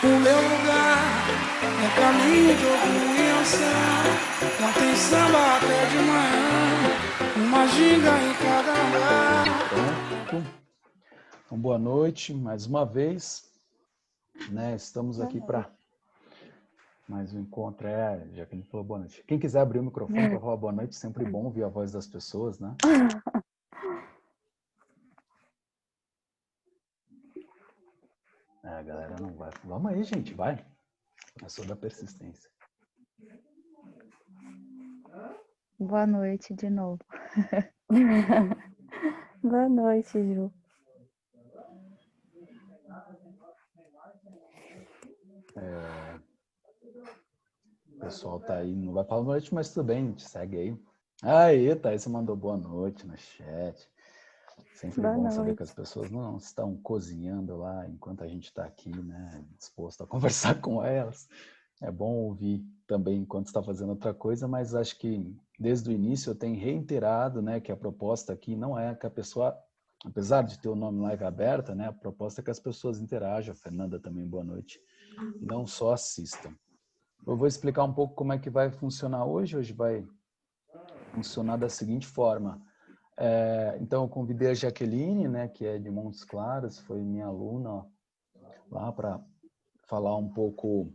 O meu lugar é caminho de orgulhação. Não tem samba até de manhã, uma ginga em cada andar. Pronto. Então, boa noite mais uma vez, né? Estamos aqui para mais um encontro. Já que ele falou boa noite. Quem quiser abrir o microfone para falar boa noite, sempre bom ouvir a voz das pessoas, né? A galera não vai. Vamos aí, gente, vai. Eu sou da persistência. Boa noite de novo. Boa noite, Ju. O pessoal tá aí, não vai falar boa noite, mas tudo bem, a gente segue aí. Aí, Thaís, você mandou boa noite no chat. Sempre Boa bom noite. saber que as pessoas não estão cozinhando lá enquanto a gente está aqui, né? Disposto a conversar com elas. É bom ouvir também enquanto está fazendo outra coisa, mas acho que desde o início eu tenho reiterado, né, que a proposta aqui não é que a pessoa, apesar de ter o nome live aberta, né, a proposta é que as pessoas interajam. A Fernanda também, boa noite. E não só assistam. Eu vou explicar um pouco como é que vai funcionar hoje. Hoje vai funcionar da seguinte forma. Então, eu convidei a Jaqueline, né, que é de Montes Claros, foi minha aluna lá para falar um pouco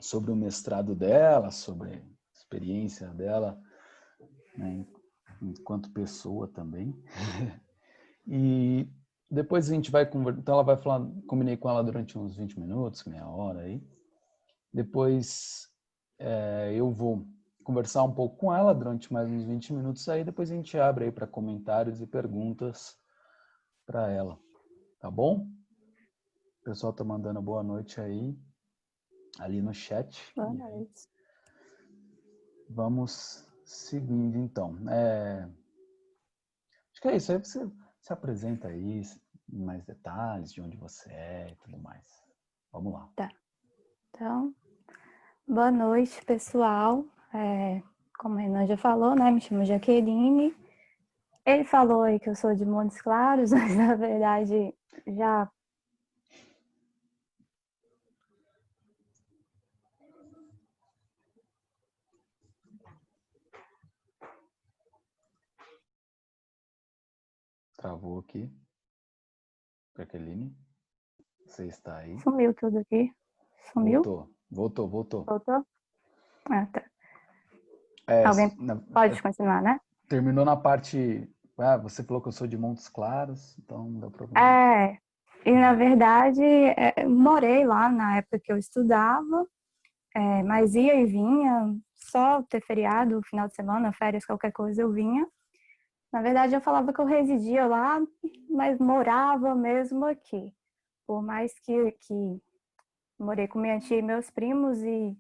sobre o mestrado dela, sobre a experiência dela, né, enquanto pessoa também. E depois a gente vai conversar, então ela vai falar, combinei com ela durante uns 20 minutos, meia hora aí. Depois eu vou conversar um pouco com ela durante mais uns 20 minutos aí, depois a gente abre aí para comentários e perguntas para ela, tá bom? O pessoal tá mandando boa noite aí, ali no chat. Boa noite. Vamos seguindo então. Acho que é isso aí, você se apresenta aí, em mais detalhes, de onde você é e tudo mais. Vamos lá. Tá. Então, boa noite, pessoal. Como o Renan já falou, né? Me chamo Jaqueline. Ele falou aí que eu sou de Montes Claros, mas na verdade já... Travou aqui. Jaqueline, você está aí? Sumiu tudo aqui. Sumiu? Voltou. Voltou? Ah, tá. Alguém pode continuar, né? Terminou na parte... você falou que eu sou de Montes Claros, então não deu problema. E na verdade, morei lá na época que eu estudava, mas ia e vinha, só ter feriado, final de semana, férias, qualquer coisa eu vinha. Na verdade, eu falava que eu residia lá, mas morava mesmo aqui. Por mais que morei com minha tia e meus primos, e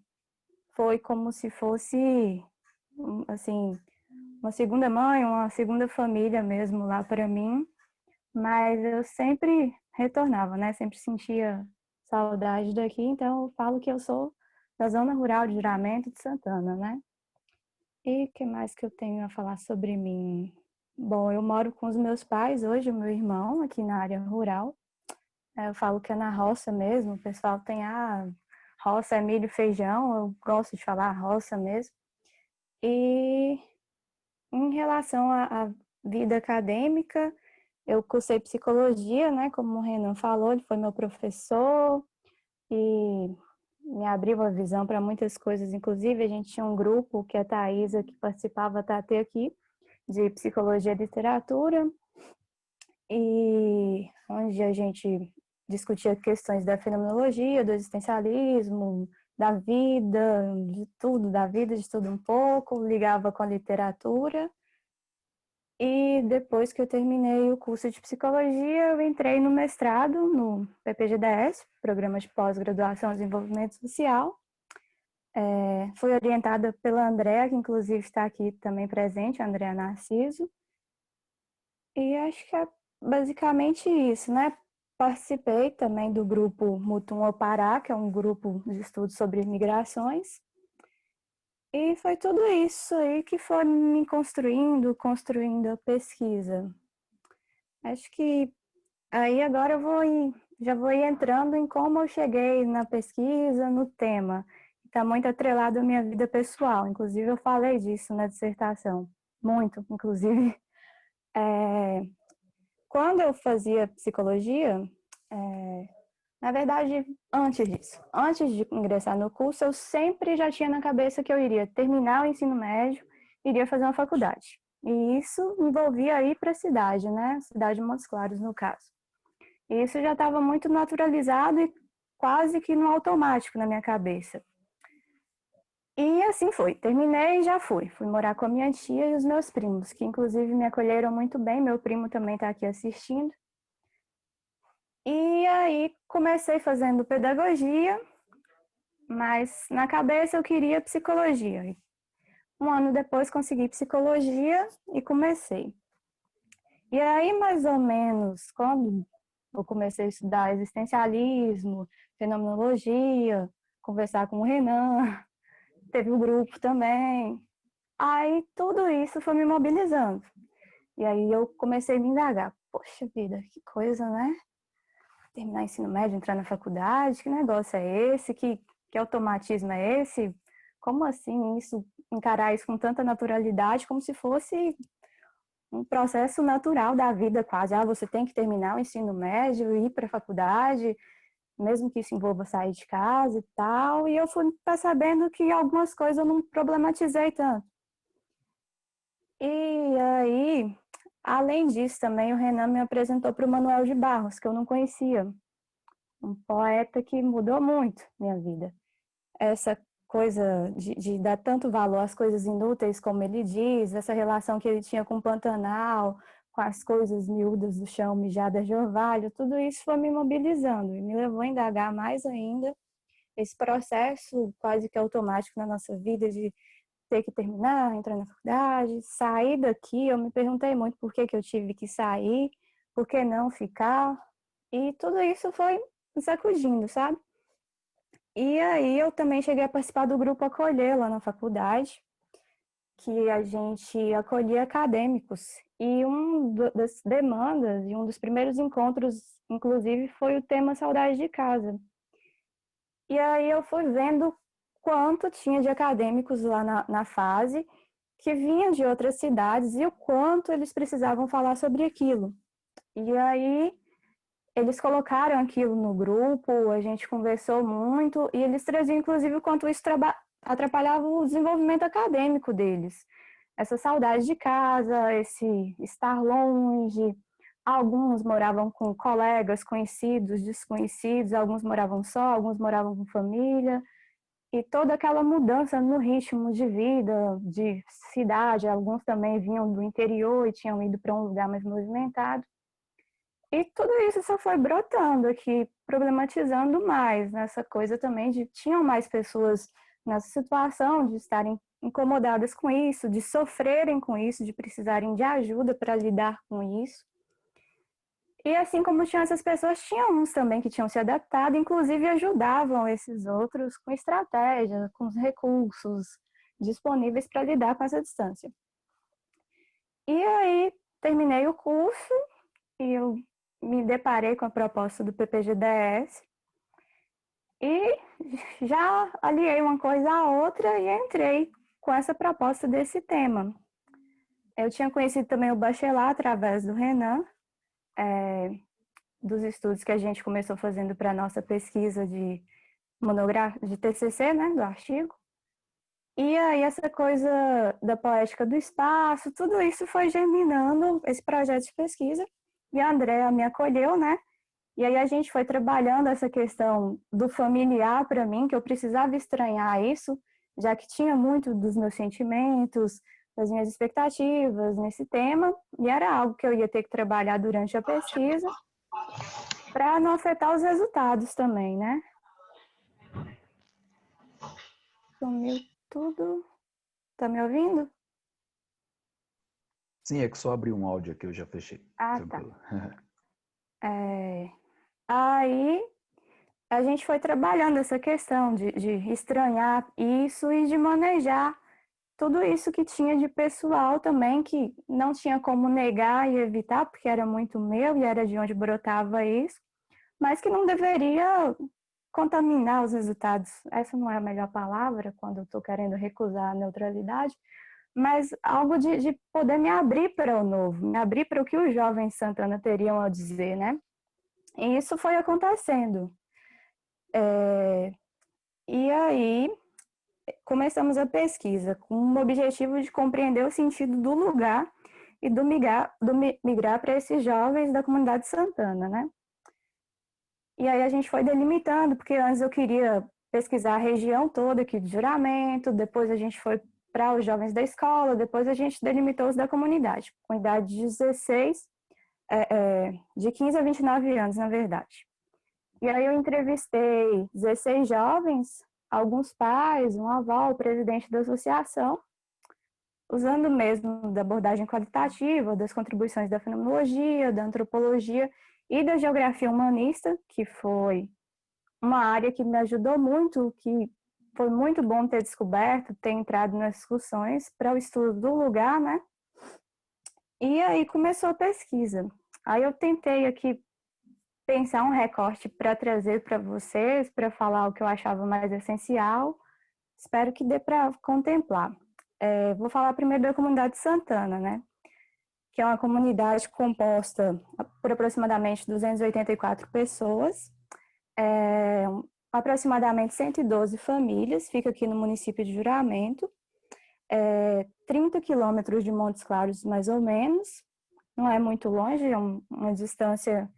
foi como se fosse, assim, uma segunda mãe, uma segunda família mesmo lá para mim. Mas eu sempre retornava, né? Sempre sentia saudade daqui, então eu falo que eu sou da zona rural de Juramento de Santana, né? E o que mais que eu tenho a falar sobre mim? Bom, eu moro com os meus pais hoje, o meu irmão, aqui na área rural. Eu falo que é na roça mesmo, o pessoal tem roça é milho e feijão, eu gosto de falar roça mesmo. E em relação à vida acadêmica, eu cursei psicologia, né? Como o Renan falou, ele foi meu professor e me abriu a visão para muitas coisas. Inclusive, a gente tinha um grupo que a Thaisa, que participava, está até aqui, de psicologia e literatura, e onde a gente discutia questões da fenomenologia, do existencialismo, da vida, de tudo, da vida, de tudo um pouco, ligava com a literatura. E depois que eu terminei o curso de psicologia, eu entrei no mestrado no PPGDS, Programa de Pós-Graduação em Desenvolvimento Social. Fui orientada pela Andréa, que inclusive está aqui também presente, a Andréa Narciso. E acho que é basicamente isso, né? Participei também do grupo Mutum ao Pará, que é um grupo de estudos sobre migrações. E foi tudo isso aí que foi me construindo a pesquisa. Acho que aí agora eu vou já vou ir entrando em como eu cheguei na pesquisa, no tema. Está muito atrelado à minha vida pessoal. Inclusive, eu falei disso na dissertação. Muito, inclusive. Quando eu fazia psicologia, na verdade, antes disso, antes de ingressar no curso, eu sempre já tinha na cabeça que eu iria terminar o ensino médio, iria fazer uma faculdade. E isso envolvia ir para a cidade, né? Cidade de Montes Claros, no caso. E isso já estava muito naturalizado e quase que no automático na minha cabeça. E assim foi. Terminei e já fui. Fui morar com a minha tia e os meus primos, que inclusive me acolheram muito bem. Meu primo também está aqui assistindo. E aí comecei fazendo pedagogia, mas na cabeça eu queria psicologia. Um ano depois consegui psicologia e comecei. E aí, mais ou menos, quando eu comecei a estudar existencialismo, fenomenologia, conversar com o Renan, teve um grupo também. Aí tudo isso foi me mobilizando. E aí eu comecei a me indagar. Poxa vida, que coisa, né? Terminar ensino médio, entrar na faculdade, que negócio é esse? Que automatismo é esse? Como assim isso, encarar isso com tanta naturalidade, como se fosse um processo natural da vida quase. Ah, você tem que terminar o ensino médio, ir para a faculdade, mesmo que isso envolva sair de casa e tal. E eu fui percebendo que algumas coisas eu não problematizei tanto. E aí, além disso também, o Renan me apresentou para o Manuel de Barros, que eu não conhecia. Um poeta que mudou muito minha vida. Essa coisa de dar tanto valor às coisas inúteis, como ele diz, essa relação que ele tinha com o Pantanal, com as coisas miúdas do chão, mijadas de orvalho, tudo isso foi me mobilizando e me levou a indagar mais ainda esse processo quase que automático na nossa vida de ter que terminar, entrar na faculdade, sair daqui. Eu me perguntei muito por que eu tive que sair, por que não ficar, e tudo isso foi me sacudindo, sabe? E aí eu também cheguei a participar do grupo Acolher lá na faculdade, que a gente acolhia acadêmicos. E uma das demandas e um dos primeiros encontros, inclusive, foi o tema saudade de casa. E aí eu fui vendo quanto tinha de acadêmicos lá na fase, que vinham de outras cidades e o quanto eles precisavam falar sobre aquilo. E aí eles colocaram aquilo no grupo, a gente conversou muito, e eles traziam, inclusive, o quanto isso atrapalhava o desenvolvimento acadêmico deles. Essa saudade de casa, esse estar longe. Alguns moravam com colegas conhecidos, desconhecidos, alguns moravam só, alguns moravam com família. E toda aquela mudança no ritmo de vida, de cidade, alguns também vinham do interior e tinham ido para um lugar mais movimentado. E tudo isso só foi brotando aqui, problematizando mais nessa coisa também de tinham mais pessoas nessa situação de estarem incomodadas com isso, de sofrerem com isso, de precisarem de ajuda para lidar com isso. E assim como tinham essas pessoas, tinha uns também que tinham se adaptado, inclusive ajudavam esses outros com estratégia, com os recursos disponíveis para lidar com essa distância. E aí terminei o curso e eu me deparei com a proposta do PPGDS e já aliei uma coisa à outra e entrei com essa proposta desse tema. Eu tinha conhecido também o Bachelard através do Renan, dos estudos que a gente começou fazendo para a nossa pesquisa de TCC, né, do artigo. E aí essa coisa da poética do espaço, tudo isso foi germinando esse projeto de pesquisa. E a Andrea me acolheu, né? E aí a gente foi trabalhando essa questão do familiar para mim, que eu precisava estranhar isso, já que tinha muito dos meus sentimentos, das minhas expectativas nesse tema, e era algo que eu ia ter que trabalhar durante a pesquisa para não afetar os resultados também, né? Sumiu tudo. Tá me ouvindo? Sim, é que só abri um áudio aqui, eu já fechei. Ah, tranquilo. Tá. Aí a gente foi trabalhando essa questão de estranhar isso e de manejar tudo isso que tinha de pessoal também, que não tinha como negar e evitar, porque era muito meu e era de onde brotava isso, mas que não deveria contaminar os resultados. Essa não é a melhor palavra quando eu estou querendo recusar a neutralidade, mas algo de poder me abrir para o novo, me abrir para o que os jovens de Santana teriam a dizer, né? E isso foi acontecendo. E aí, começamos a pesquisa com o objetivo de compreender o sentido do lugar e do migrar para esses jovens da comunidade Santana, né? E aí a gente foi delimitando, porque antes eu queria pesquisar a região toda aqui de Juramento, depois a gente foi para os jovens da escola, depois a gente delimitou os da comunidade, com idade de 15 a 29 anos, na verdade. E aí eu entrevistei 16 jovens, alguns pais, um avó, o presidente da associação, usando mesmo da abordagem qualitativa, das contribuições da fenomenologia, da antropologia e da geografia humanista, que foi uma área que me ajudou muito, que foi muito bom ter descoberto, ter entrado nas discussões para o estudo do lugar, né? E aí começou a pesquisa. Aí eu tentei aqui pensar um recorte para trazer para vocês, para falar o que eu achava mais essencial. Espero que dê para contemplar. Vou falar primeiro da comunidade Santana, né? Que é uma comunidade composta por aproximadamente 284 pessoas, aproximadamente 112 famílias, fica aqui no município de Juramento, 30 quilômetros de Montes Claros, mais ou menos, não é muito longe, é uma distância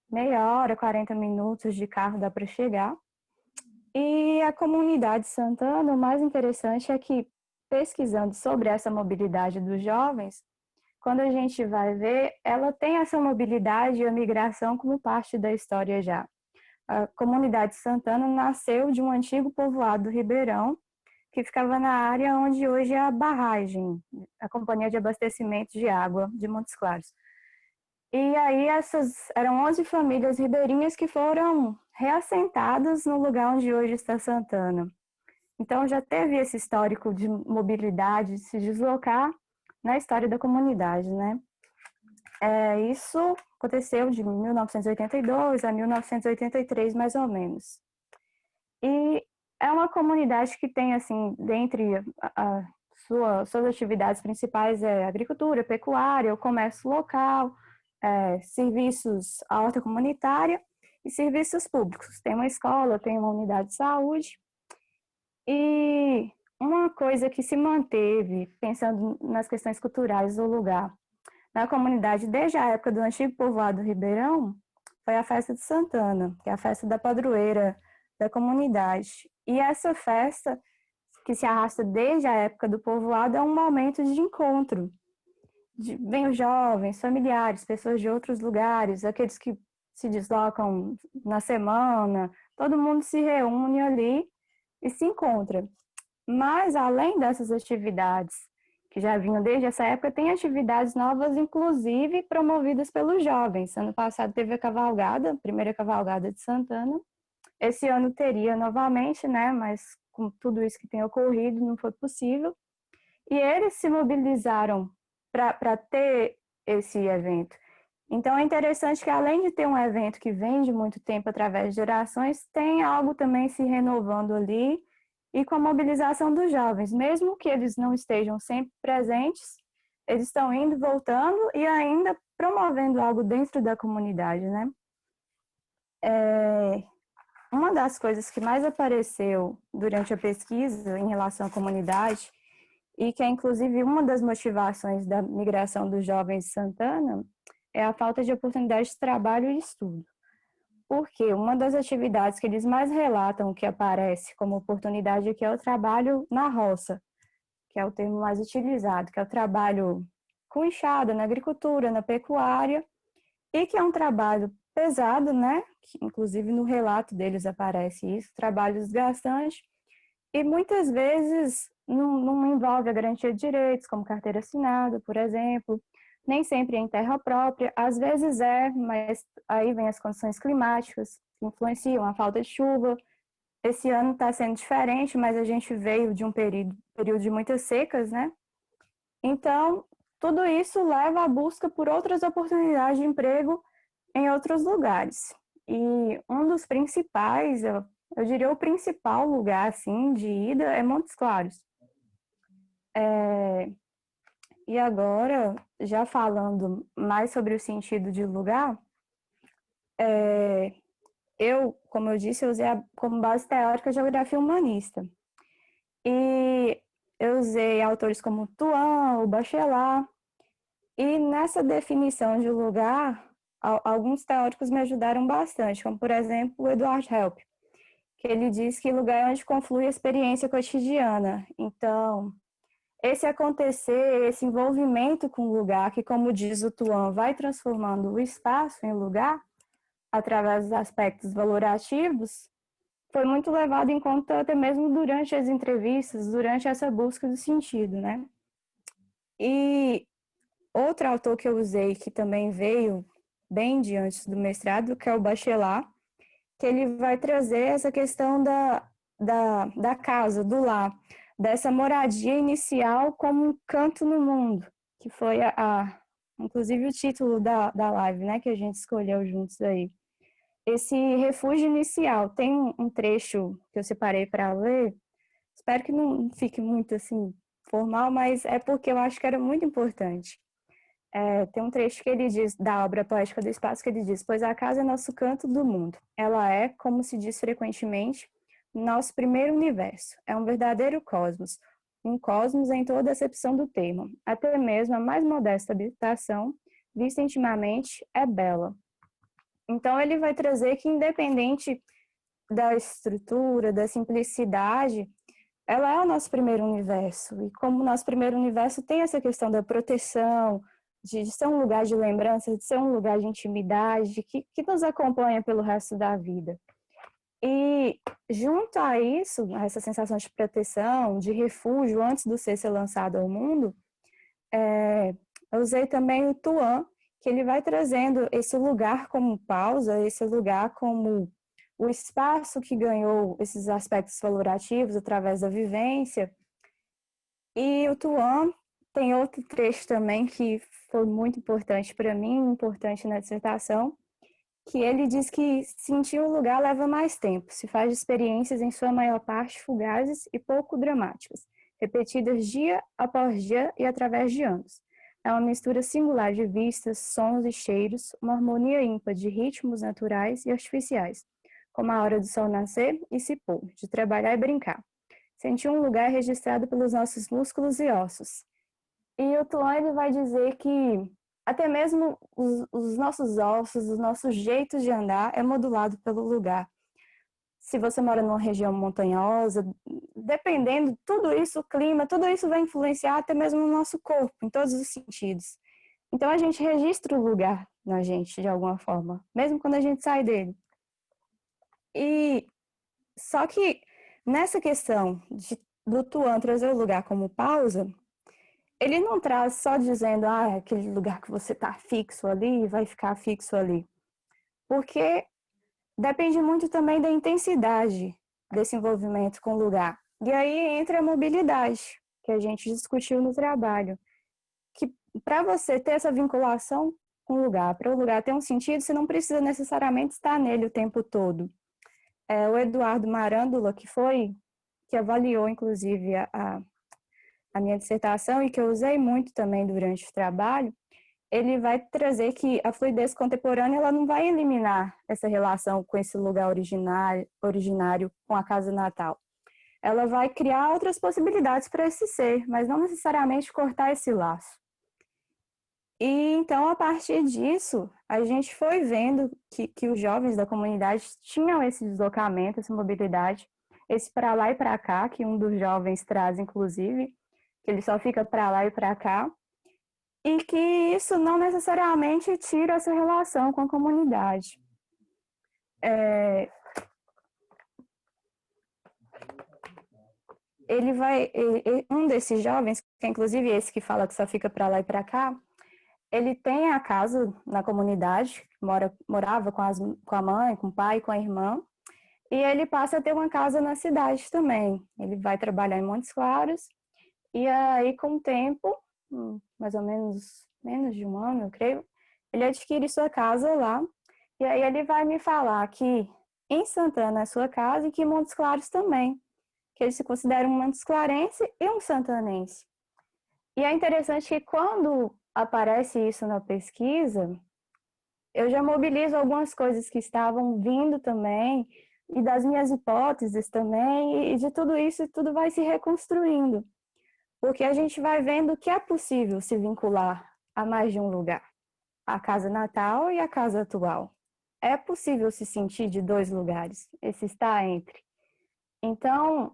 meia hora, 40 minutos de carro dá para chegar. E a comunidade Santana, o mais interessante é que, pesquisando sobre essa mobilidade dos jovens, quando a gente vai ver, ela tem essa mobilidade e a migração como parte da história já. A comunidade Santana nasceu de um antigo povoado do Ribeirão, que ficava na área onde hoje é a barragem, a Companhia de Abastecimento de Água de Montes Claros. E aí essas eram 11 famílias ribeirinhas que foram reassentadas no lugar onde hoje está Santana. Então já teve esse histórico de mobilidade, de se deslocar na história da comunidade, né? Isso aconteceu de 1982 a 1983, mais ou menos. E é uma comunidade que tem, assim, dentre suas atividades principais agricultura, pecuária, o comércio local, serviços, a horta comunitária e serviços públicos. Tem uma escola, tem uma unidade de saúde. E uma coisa que se manteve, pensando nas questões culturais do lugar, na comunidade desde a época do antigo povoado do Ribeirão, foi a festa de Santana, que é a festa da padroeira da comunidade. E essa festa, que se arrasta desde a época do povoado, é um momento de encontro. Vêm os jovens, familiares, pessoas de outros lugares, aqueles que se deslocam na semana, todo mundo se reúne ali e se encontra. Mas, além dessas atividades que já vinham desde essa época, tem atividades novas, inclusive promovidas pelos jovens. Ano passado teve a cavalgada, a primeira cavalgada de Santana. Esse ano teria novamente, né? Mas com tudo isso que tem ocorrido, não foi possível. E eles se mobilizaram para ter esse evento. Então, é interessante que, além de ter um evento que vem de muito tempo através de gerações, tem algo também se renovando ali, e com a mobilização dos jovens, mesmo que eles não estejam sempre presentes, eles estão indo, voltando e ainda promovendo algo dentro da comunidade, né? Uma das coisas que mais apareceu durante a pesquisa em relação à comunidade, e que é inclusive uma das motivações da migração dos jovens de Santana, é a falta de oportunidade de trabalho e estudo. Porque uma das atividades que eles mais relatam que aparece como oportunidade aqui é o trabalho na roça, que é o termo mais utilizado, que é o trabalho com enxada na agricultura, na pecuária, e que é um trabalho pesado, né? Que, inclusive no relato deles aparece isso, trabalho desgastante, e muitas vezes não envolve a garantia de direitos, como carteira assinada, por exemplo, nem sempre é em terra própria, às vezes mas aí vem as condições climáticas que influenciam a falta de chuva. Esse ano está sendo diferente, mas a gente veio de um período de muitas secas, né? Então, tudo isso leva à busca por outras oportunidades de emprego em outros lugares. E um dos principais, eu diria o principal lugar, assim, de ida é Montes Claros. E agora, já falando mais sobre o sentido de lugar, como eu disse, eu usei como base teórica a geografia humanista. E eu usei autores como Tuan, o Bachelard, e nessa definição de lugar, alguns teóricos me ajudaram bastante, como, por exemplo, o Eduard Help, que ele diz que lugar é onde conflui a experiência cotidiana. Então, esse acontecer, esse envolvimento com o lugar, que, como diz o Tuan, vai transformando o espaço em lugar, através dos aspectos valorativos, foi muito levado em conta até mesmo durante as entrevistas, durante essa busca do sentido, né? E outro autor que eu usei, que também veio bem de antes do mestrado, que é o Bachelard, que ele vai trazer essa questão da casa, do lar, dessa moradia inicial como um canto no mundo, que foi inclusive o título da live, né, que a gente escolheu juntos aí. Esse refúgio inicial, tem um trecho que eu separei para ler, espero que não fique muito assim formal, mas é porque eu acho que era muito importante. Tem um trecho que ele diz, da obra Poética do Espaço, que ele diz: pois a casa é nosso canto do mundo. Ela é, como se diz frequentemente, nosso primeiro universo. É um verdadeiro cosmos. Um cosmos em toda a acepção do termo. Até mesmo a mais modesta habitação, vista intimamente, é bela. Então, ele vai trazer que, independente da estrutura, da simplicidade, ela é o nosso primeiro universo. E como o nosso primeiro universo tem essa questão da proteção, de ser um lugar de lembrança, de ser um lugar de intimidade, que nos acompanha pelo resto da vida. E junto a isso, a essa sensação de proteção, de refúgio antes do ser lançado ao mundo, eu usei também o Tuan, que ele vai trazendo esse lugar como pausa, esse lugar como o espaço que ganhou esses aspectos valorativos através da vivência. E o Tuan tem outro trecho também que foi muito importante para mim, importante na dissertação, que ele diz que sentir um lugar leva mais tempo, se faz de experiências em sua maior parte fugazes e pouco dramáticas, repetidas dia após dia e através de anos. É uma mistura singular de vistas, sons e cheiros, uma harmonia ímpar de ritmos naturais e artificiais, como a hora do sol nascer e se pôr, de trabalhar e brincar. Sentir um lugar registrado pelos nossos músculos e ossos. E o Tuan, ele vai dizer que até mesmo os nossos ossos, os nossos jeitos de andar é modulado pelo lugar. Se você mora numa região montanhosa, dependendo, tudo isso, o clima, tudo isso vai influenciar até mesmo no nosso corpo, em todos os sentidos. Então a gente registra o lugar na gente, de alguma forma, mesmo quando a gente sai dele. E só que nessa questão do Tuan trazer o lugar como pausa, ele não traz só dizendo, aquele lugar que você está fixo ali, vai ficar fixo ali. Porque depende muito também da intensidade desse envolvimento com o lugar. E aí entra a mobilidade, que a gente discutiu no trabalho. Que para você ter essa vinculação com o lugar, para o lugar ter um sentido, você não precisa necessariamente estar nele o tempo todo. O Eduardo Marândula, que avaliou, inclusive, a minha dissertação e que eu usei muito também durante o trabalho, ele vai trazer que a fluidez contemporânea ela não vai eliminar essa relação com esse lugar originário com a casa natal. Ela vai criar outras possibilidades para esse ser, mas não necessariamente cortar esse laço. E então, a partir disso, a gente foi vendo que os jovens da comunidade tinham esse deslocamento, essa mobilidade, esse para lá e para cá, que um dos jovens traz, inclusive, que ele só fica para lá e para cá, e que isso não necessariamente tira essa relação com a comunidade. Um desses jovens, que é inclusive esse que fala que só fica para lá e para cá, ele tem a casa na comunidade, morava com a mãe, com o pai, com a irmã, e ele passa a ter uma casa na cidade também. Ele vai trabalhar em Montes Claros, e aí com o tempo, mais ou menos de um ano, eu creio, ele adquire sua casa lá, E aí ele vai me falar que em Santana é sua casa e que em Montes Claros também, que ele se considera um Montes Clarense e um santanense. E é interessante que quando aparece isso na pesquisa, eu já mobilizo algumas coisas que estavam vindo também, e das minhas hipóteses também, e de tudo isso, tudo vai se reconstruindo. Porque a gente vai vendo que é possível se vincular a mais de um lugar, a casa natal e a casa atual. É possível se sentir de dois lugares, esse está entre. Então,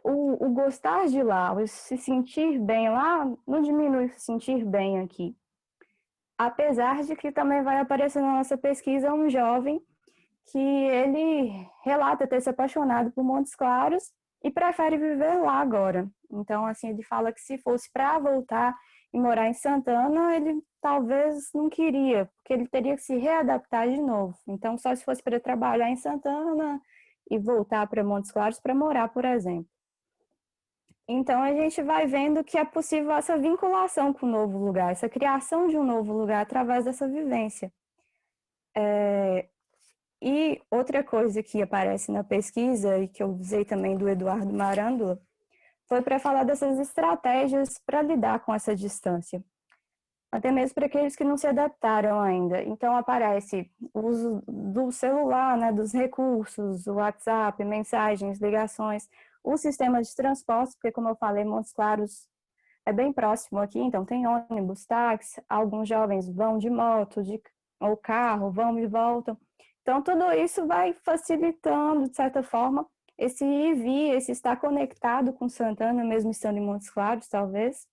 o gostar de lá, o se sentir bem lá, não diminui o se sentir bem aqui. Apesar de que também vai aparecer na nossa pesquisa um jovem que ele relata ter se apaixonado por Montes Claros e prefere viver lá agora. Então, assim, ele fala que se fosse para voltar e morar em Santana, ele talvez não queria, porque ele teria que se readaptar de novo. Então, só se fosse para trabalhar em Santana e voltar para Montes Claros para morar, por exemplo. Então, a gente vai vendo que é possível essa vinculação com o novo lugar, essa criação de um novo lugar através dessa vivência. E outra coisa que aparece na pesquisa, e que eu usei também do Eduardo Marândula, foi para falar dessas estratégias para lidar com essa distância. Até mesmo para aqueles que não se adaptaram ainda. Então, aparece o uso do celular, né, dos recursos, o WhatsApp, mensagens, ligações, o sistema de transporte, porque, como eu falei, Montes Claros é bem próximo aqui, então tem ônibus, táxi, alguns jovens vão de moto ou carro, vão e voltam. Então, tudo isso vai facilitando, de certa forma, esse ir e vir, esse estar conectado com Santana, mesmo estando em Montes Claros, talvez.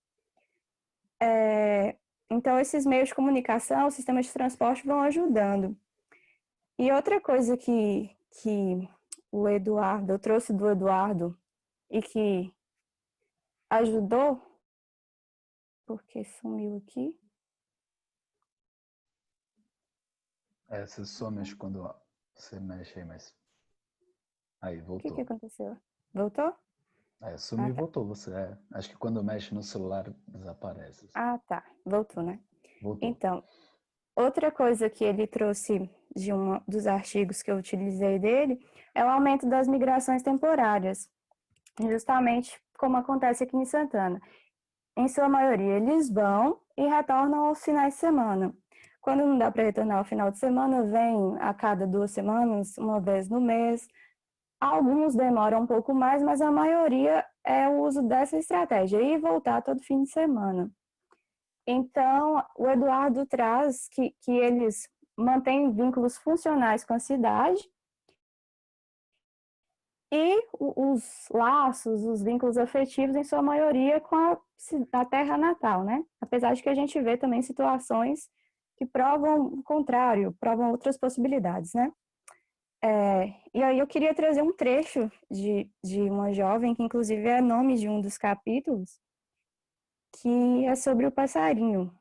Então, esses meios de comunicação, sistemas de transporte vão ajudando. E outra coisa que o Eduardo, eu trouxe do Eduardo, e que ajudou, porque sumiu aqui. Você some quando você mexe aí, mas... Aí, O voltou. que aconteceu? Voltou? Sumiu e voltou. Você, acho que quando mexe no celular, desaparece. Ah, tá. Voltou, né? Voltou. Então, outra coisa que ele trouxe de um dos artigos que eu utilizei dele é o aumento das migrações temporárias, justamente como acontece aqui em Santana. Em sua maioria, eles vão e retornam aos finais de semana. Quando não dá para retornar ao final de semana, vem a cada 2 semanas, uma vez no mês. Alguns demoram um pouco mais, mas a maioria é o uso dessa estratégia, ir e voltar todo fim de semana. Então, o Eduardo traz que eles mantêm vínculos funcionais com a cidade e os laços, os vínculos afetivos, em sua maioria, com a terra natal, né? Apesar de que a gente vê também situações que provam o contrário, provam outras possibilidades, né? E aí eu queria trazer um trecho de uma jovem, que inclusive é nome de um dos capítulos, que é sobre o passarinho.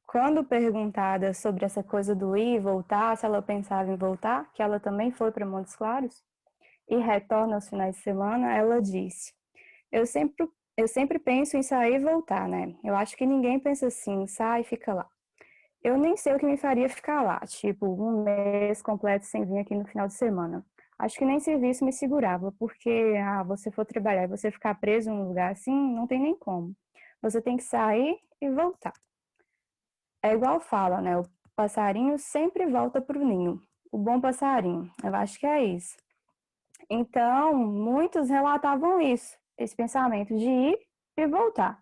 Quando perguntada sobre essa coisa do ir e voltar, se ela pensava em voltar, que ela também foi para Montes Claros e retorna aos finais de semana, ela disse: eu sempre penso em sair e voltar, né? Eu acho que ninguém pensa assim, sai e fica lá. Eu nem sei o que me faria ficar lá, tipo, um mês completo sem vir aqui no final de semana. Acho que nem serviço me segurava, porque você for trabalhar e você ficar preso num lugar assim, não tem nem como. Você tem que sair e voltar. É igual fala, né? O passarinho sempre volta para o ninho. O bom passarinho. Eu acho que é isso. Então, muitos relatavam isso, esse pensamento de ir e voltar.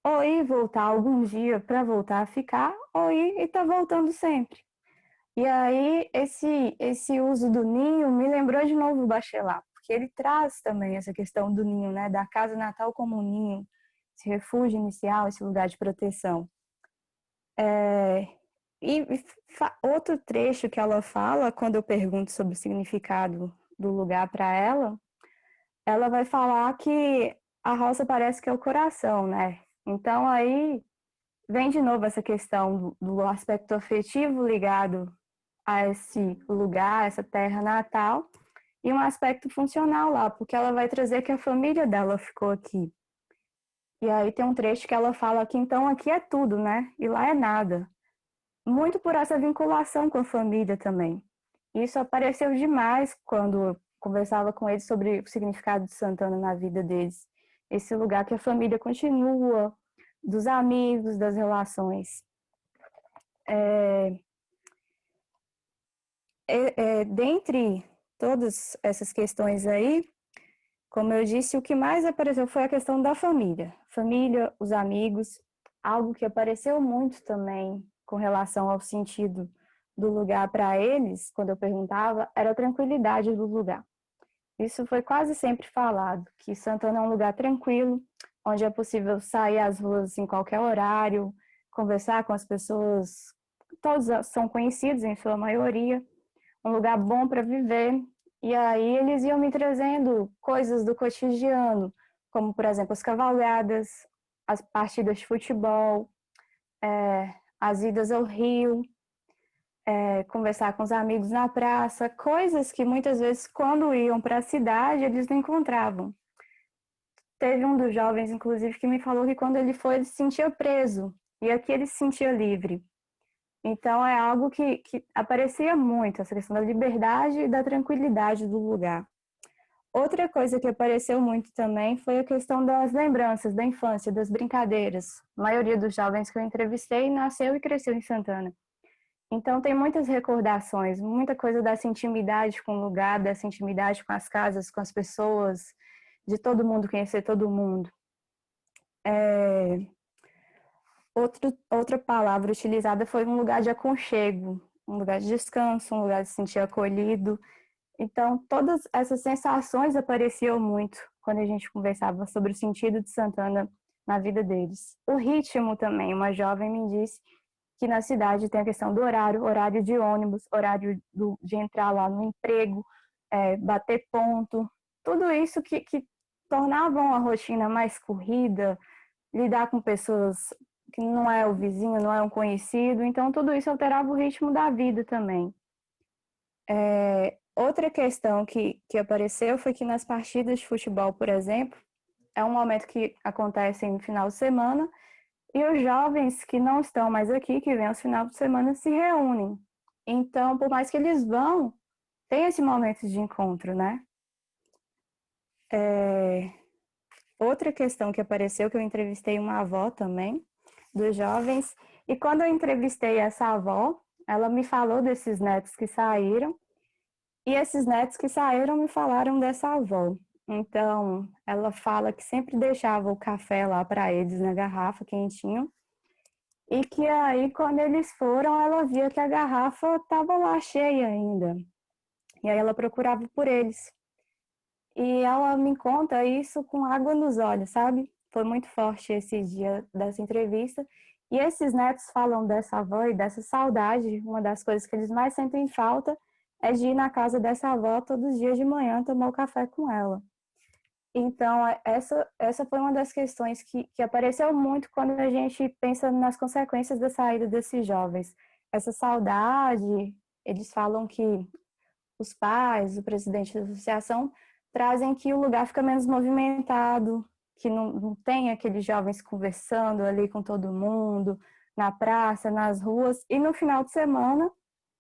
Ou ir e voltar algum dia para voltar a ficar, ou ir e estar voltando sempre. E aí, esse uso do ninho me lembrou de novo o Bachelard, porque ele traz também essa questão do ninho, né? Da casa natal como um ninho, esse refúgio inicial, esse lugar de proteção. Outro trecho que ela fala, quando eu pergunto sobre o significado do lugar para ela vai falar que a roça parece que é o coração, né? Então aí vem de novo essa questão do aspecto afetivo ligado a esse lugar, essa terra natal, e um aspecto funcional lá, porque ela vai trazer que a família dela ficou aqui. E aí tem um trecho que ela fala que então aqui é tudo, né? E lá é nada. muito por essa vinculação com a família também. Isso apareceu demais quando eu conversava com eles sobre o significado de Santana na vida deles. Esse lugar que a família continua, dos amigos, das relações. Dentre todas essas questões aí, como eu disse, o que mais apareceu foi a questão da família. Família, os amigos, algo que apareceu muito também com relação ao sentido do lugar para eles, quando eu perguntava, era a tranquilidade do lugar. Isso foi quase sempre falado, que Santana é um lugar tranquilo, onde é possível sair às ruas em qualquer horário, conversar com as pessoas, todos são conhecidos em sua maioria, um lugar bom para viver. E aí eles iam me trazendo coisas do cotidiano, como, por exemplo, as cavalgadas, as partidas de futebol, as idas ao rio, conversar com os amigos na praça, coisas que muitas vezes, quando iam para a cidade, eles não encontravam. Teve um dos jovens, inclusive, que me falou que quando ele foi, ele se sentia preso, e aqui ele se sentia livre. Então, é algo que aparecia muito, essa questão da liberdade e da tranquilidade do lugar. Outra coisa que apareceu muito também foi a questão das lembranças da infância, das brincadeiras. A maioria dos jovens que eu entrevistei nasceu e cresceu em Santana. Então, tem muitas recordações, muita coisa dessa intimidade com o lugar, dessa intimidade com as casas, com as pessoas, de todo mundo conhecer todo mundo. Outra palavra utilizada foi um lugar de aconchego, um lugar de descanso, um lugar de se sentir acolhido. Então, todas essas sensações apareciam muito quando a gente conversava sobre o sentido de Santana na vida deles. O ritmo também, uma jovem me disse que na cidade tem a questão do horário de ônibus, horário de entrar lá no emprego, bater ponto, tudo isso que tornavam a rotina mais corrida, lidar com pessoas que não é o vizinho, não é um conhecido, então tudo isso alterava o ritmo da vida também. Outra questão que apareceu foi que nas partidas de futebol, por exemplo, é um momento que acontece no final de semana e os jovens que não estão mais aqui, que vêm aos finais de semana, se reúnem. Então, por mais que eles vão, tem esse momento de encontro, né? Outra questão que apareceu, que eu entrevistei uma avó também, dos jovens, e quando eu entrevistei essa avó, ela me falou desses netos que saíram, e esses netos que saíram me falaram dessa avó. Então, ela fala que sempre deixava o café lá para eles na garrafa quentinho, e que aí, quando eles foram, ela via que a garrafa estava lá cheia ainda. E aí ela procurava por eles. E ela me conta isso com água nos olhos, sabe? Foi muito forte esse dia dessa entrevista. E esses netos falam dessa avó e dessa saudade. Uma das coisas que eles mais sentem falta é de ir na casa dessa avó todos os dias de manhã tomar o café com ela. Então, essa foi uma das questões que apareceu muito quando a gente pensa nas consequências da saída desses jovens. Essa saudade, eles falam que os pais, o presidente da associação, trazem que o lugar fica menos movimentado, que não tem aqueles jovens conversando ali com todo mundo, na praça, nas ruas, e no final de semana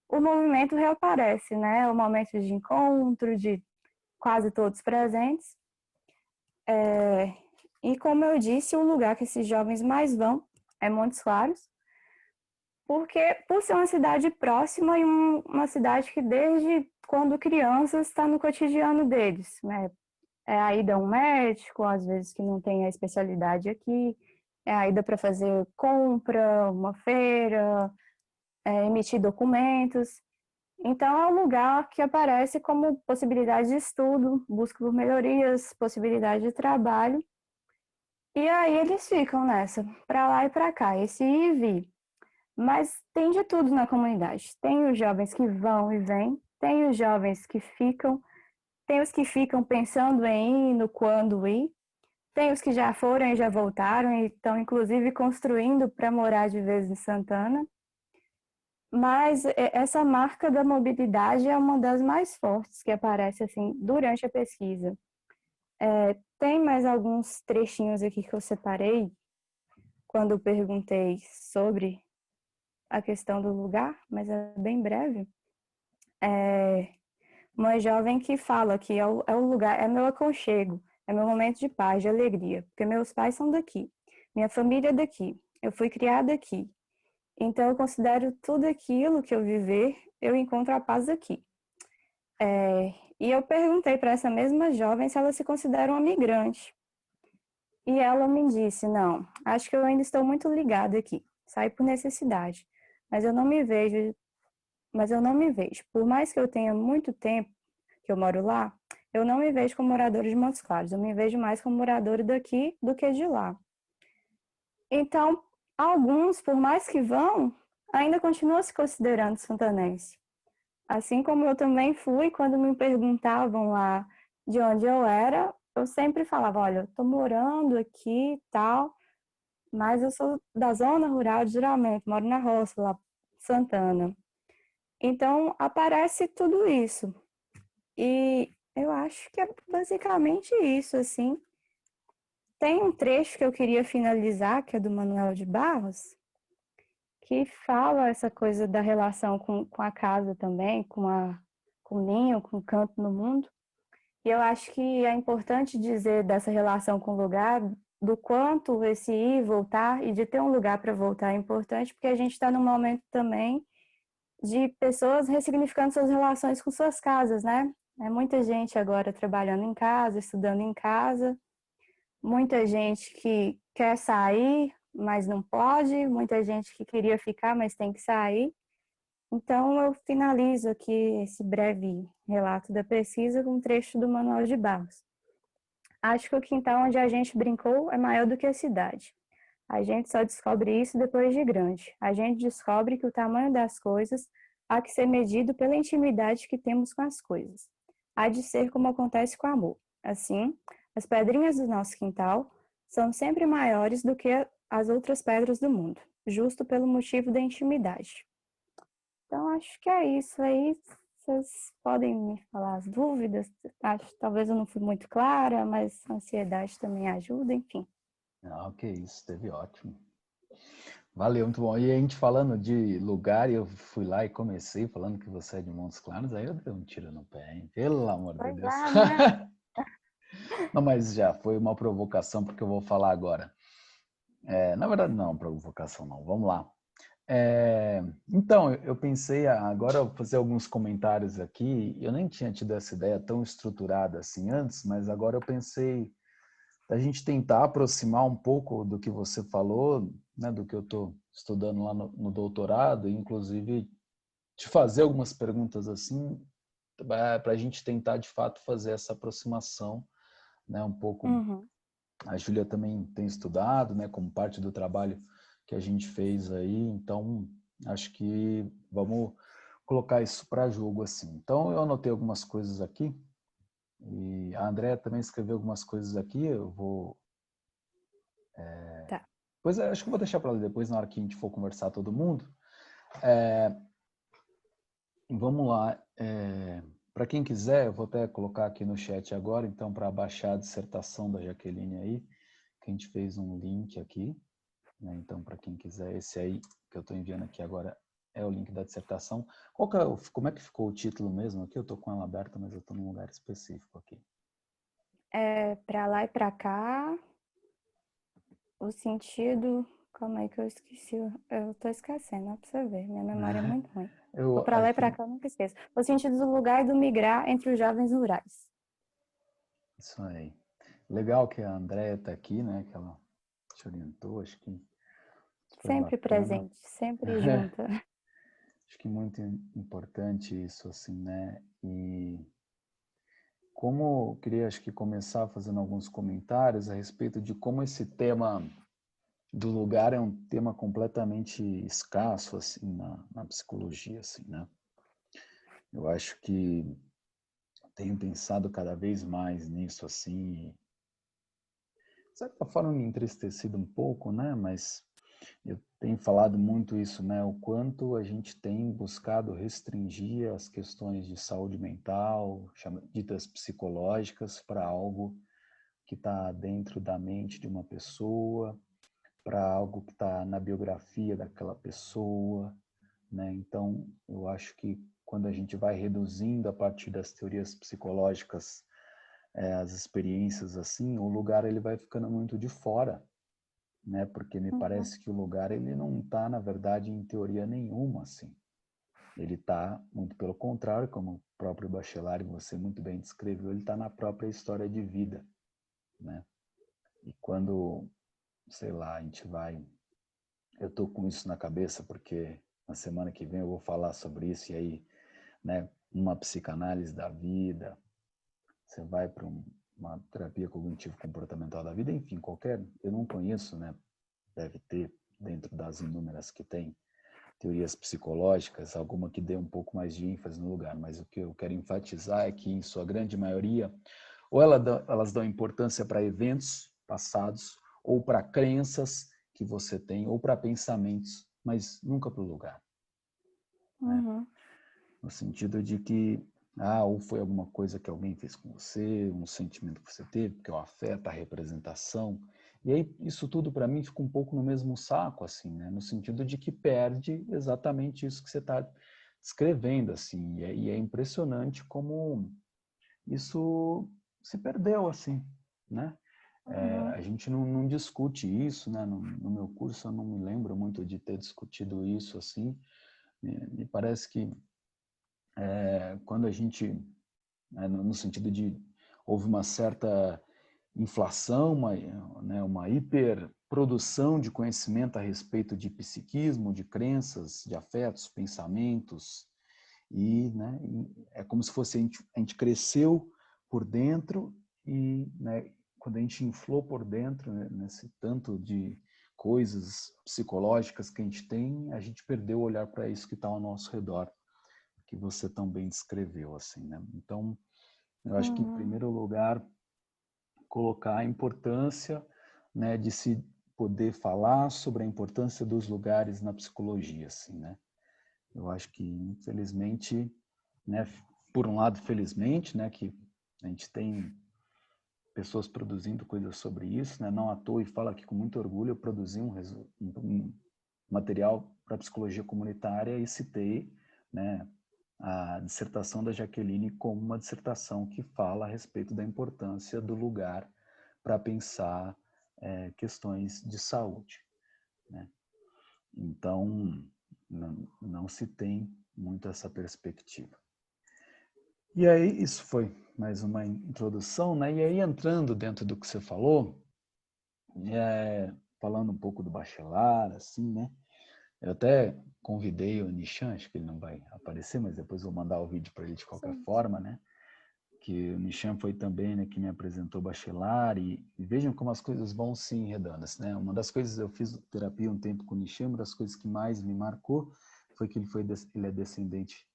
o movimento reaparece, né? O momento de encontro, de quase todos presentes. E como eu disse, o lugar que esses jovens mais vão é Montes Claros, porque por ser uma cidade próxima e uma cidade que desde quando crianças está no cotidiano deles, né? É a ida a um médico, às vezes que não tem a especialidade aqui, é a ida para fazer compra, uma feira, emitir documentos. Então, é um lugar que aparece como possibilidade de estudo, busca por melhorias, possibilidade de trabalho. E aí eles ficam nessa, para lá e para cá, esse ir e vir. Mas tem de tudo na comunidade. Tem os jovens que vão e vêm, tem os jovens que ficam, tem os que ficam pensando em ir, no quando ir, tem os que já foram e já voltaram e estão, inclusive, construindo para morar de vez em Santana. Mas essa marca da mobilidade é uma das mais fortes que aparece assim durante a pesquisa. Tem mais alguns trechinhos aqui que eu separei quando eu perguntei sobre a questão do lugar, mas é bem breve. É uma jovem que fala que é o lugar, é meu aconchego, é meu momento de paz, de alegria, porque meus pais são daqui, minha família é daqui, eu fui criada aqui. Então eu considero tudo aquilo que eu viver, eu encontro a paz aqui. E eu perguntei para essa mesma jovem se ela se considera uma migrante. E ela me disse, não, acho que eu ainda estou muito ligada aqui, saí por necessidade, mas eu não me vejo, Por mais que eu tenha muito tempo que eu moro lá, eu não me vejo como moradora de Montes Claros, eu me vejo mais como moradora daqui do que de lá. Então, alguns, por mais que vão, ainda continuam se considerando santanense. Assim como eu também fui, quando me perguntavam lá de onde eu era, eu sempre falava, olha, eu estou morando aqui e tal, mas eu sou da zona rural de Juramento, moro na roça, lá Santana. Então, aparece tudo isso. E eu acho que é basicamente isso, assim. Tem um trecho que eu queria finalizar, que é do Manuel de Barros, que fala essa coisa da relação com a casa também, com o ninho, com o canto no mundo. E eu acho que é importante dizer dessa relação com o lugar, do quanto esse ir e voltar, e de ter um lugar para voltar é importante, porque a gente está num momento também de pessoas ressignificando suas relações com suas casas, né? É muita gente agora trabalhando em casa, estudando em casa, muita gente que quer sair, mas não pode, muita gente que queria ficar, mas tem que sair. Então, eu finalizo aqui esse breve relato da pesquisa com um trecho do Manuel de Barros. Acho que o quintal onde a gente brincou é maior do que a cidade. A gente só descobre isso depois de grande. A gente descobre que o tamanho das coisas há que ser medido pela intimidade que temos com as coisas. Há de ser como acontece com o amor. Assim, as pedrinhas do nosso quintal são sempre maiores do que as outras pedras do mundo, justo pelo motivo da intimidade. Então, acho que é isso aí. Vocês podem me falar as dúvidas? Acho, talvez eu não fui muito clara, mas a ansiedade também ajuda, enfim. Ah, ok, isso, esteve ótimo. Valeu, muito bom. E a gente falando de lugar, eu fui lá e comecei falando que você é de Montes Claros, aí eu dei um tiro no pé, hein? Pelo amor de Pois Deus. é, né? Não, mas já foi uma provocação, porque eu vou falar agora. Na verdade, não, provocação não. Vamos lá. Então, eu pensei agora eu vou fazer alguns comentários aqui. Eu nem tinha tido essa ideia tão estruturada assim antes, mas agora eu pensei da gente tentar aproximar um pouco do que você falou, né, do que eu estou estudando lá no doutorado, e inclusive te fazer algumas perguntas assim, para a gente tentar de fato fazer essa aproximação, né, um pouco. Uhum. A Júlia também tem estudado, né, como parte do trabalho que a gente fez aí, então acho que vamos colocar isso para jogo assim. Então eu anotei algumas coisas aqui e a Andrea também escreveu algumas coisas aqui, eu vou Tá. Pois acho que eu vou deixar para ler depois, na hora que a gente for conversar todo mundo. Vamos lá. Para quem quiser, eu vou até colocar aqui no chat agora, então, para baixar a dissertação da Jaqueline aí, que a gente fez um link aqui. Né? Então, para quem quiser, esse aí que eu estou enviando aqui agora é o link da dissertação. Como é que ficou o título mesmo aqui? Eu estou com ela aberta, mas eu estou num lugar específico aqui. Para lá e para cá, o sentido. Calma aí que eu esqueci. Eu tô esquecendo, ó, pra você ver. Minha memória é muito ruim. O Eu para lá e acho que para cá eu nunca esqueço. O sentido do lugar e do migrar entre os jovens rurais. isso aí. Legal que a Andrea está aqui, né? Que ela te orientou, acho que foi Sempre bacana. presente, sempre junta. Acho que muito importante isso, assim, né? E como eu queria, acho que começar fazendo alguns comentários a respeito de como esse tema do lugar é um tema completamente escasso, assim, na psicologia, assim, né? Eu acho que tenho pensado cada vez mais nisso, assim, de certa forma me entristecido um pouco, né? Mas eu tenho falado muito isso, né? O quanto a gente tem buscado restringir as questões de saúde mental, ditas psicológicas, para algo que está dentro da mente de uma pessoa, para algo que está na biografia daquela pessoa, né? Então, eu acho que quando a gente vai reduzindo a partir das teorias psicológicas as experiências assim, o lugar ele vai ficando muito de fora, né? Porque me parece que o lugar ele não está, na verdade, em teoria nenhuma, assim. Ele está, muito pelo contrário, como o próprio Bachelard, você muito bem descreveu, ele está na própria história de vida, né? E quando, sei lá, a gente vai... Eu estou com isso na cabeça porque na semana que vem eu vou falar sobre isso e aí, né, uma psicanálise da vida, você vai para uma terapia cognitivo-comportamental da vida, enfim, qualquer... Eu não conheço, né? Deve ter, dentro das inúmeras que tem, teorias psicológicas, alguma que dê um pouco mais de ênfase no lugar, mas o que eu quero enfatizar é que, em sua grande maioria, ou elas dão importância para eventos passados, ou para crenças que você tem, ou para pensamentos, mas nunca para o lugar. Né? No sentido de que, ou foi alguma coisa que alguém fez com você, um sentimento que você teve, que é o afeto, a representação. E aí, isso tudo para mim fica um pouco no mesmo saco, assim, né? No sentido de que perde exatamente isso que você está descrevendo, assim. E é impressionante como isso se perdeu, assim, né? A gente não discute isso, né? No meu curso eu não me lembro muito de ter discutido isso, assim. Me parece que quando a gente, né, no sentido de houve uma certa inflação, uma hiperprodução de conhecimento a respeito de psiquismo, de crenças, de afetos, pensamentos, e, né, é como se fosse a gente cresceu por dentro e, né, quando a gente inflou por dentro, né, nesse tanto de coisas psicológicas que a gente tem, a gente perdeu o olhar para isso que está ao nosso redor, que você tão bem descreveu, assim, né? Então, eu acho que, em primeiro lugar, colocar a importância, né, de se poder falar sobre a importância dos lugares na psicologia, assim, né? Eu acho que, infelizmente, né, por um lado, felizmente, né, que a gente tem pessoas produzindo coisas sobre isso, né? Não à toa, e falo aqui com muito orgulho, eu produzi um material para psicologia comunitária e citei, né, a dissertação da Jaqueline como uma dissertação que fala a respeito da importância do lugar para pensar questões de saúde, né? Então, não se tem muito essa perspectiva. E aí, isso foi mais uma introdução, né? E aí, entrando dentro do que você falou, falando um pouco do Bachelard, assim, né? Eu até convidei o Nishan, acho que ele não vai aparecer, mas depois vou mandar o vídeo para ele de qualquer forma, né? Que o Nishan foi também, né, que me apresentou o Bachelard, e vejam como as coisas vão se enredando, assim, né? Uma das coisas, eu fiz terapia um tempo com o Nishan, uma das coisas que mais me marcou foi que ele é descendente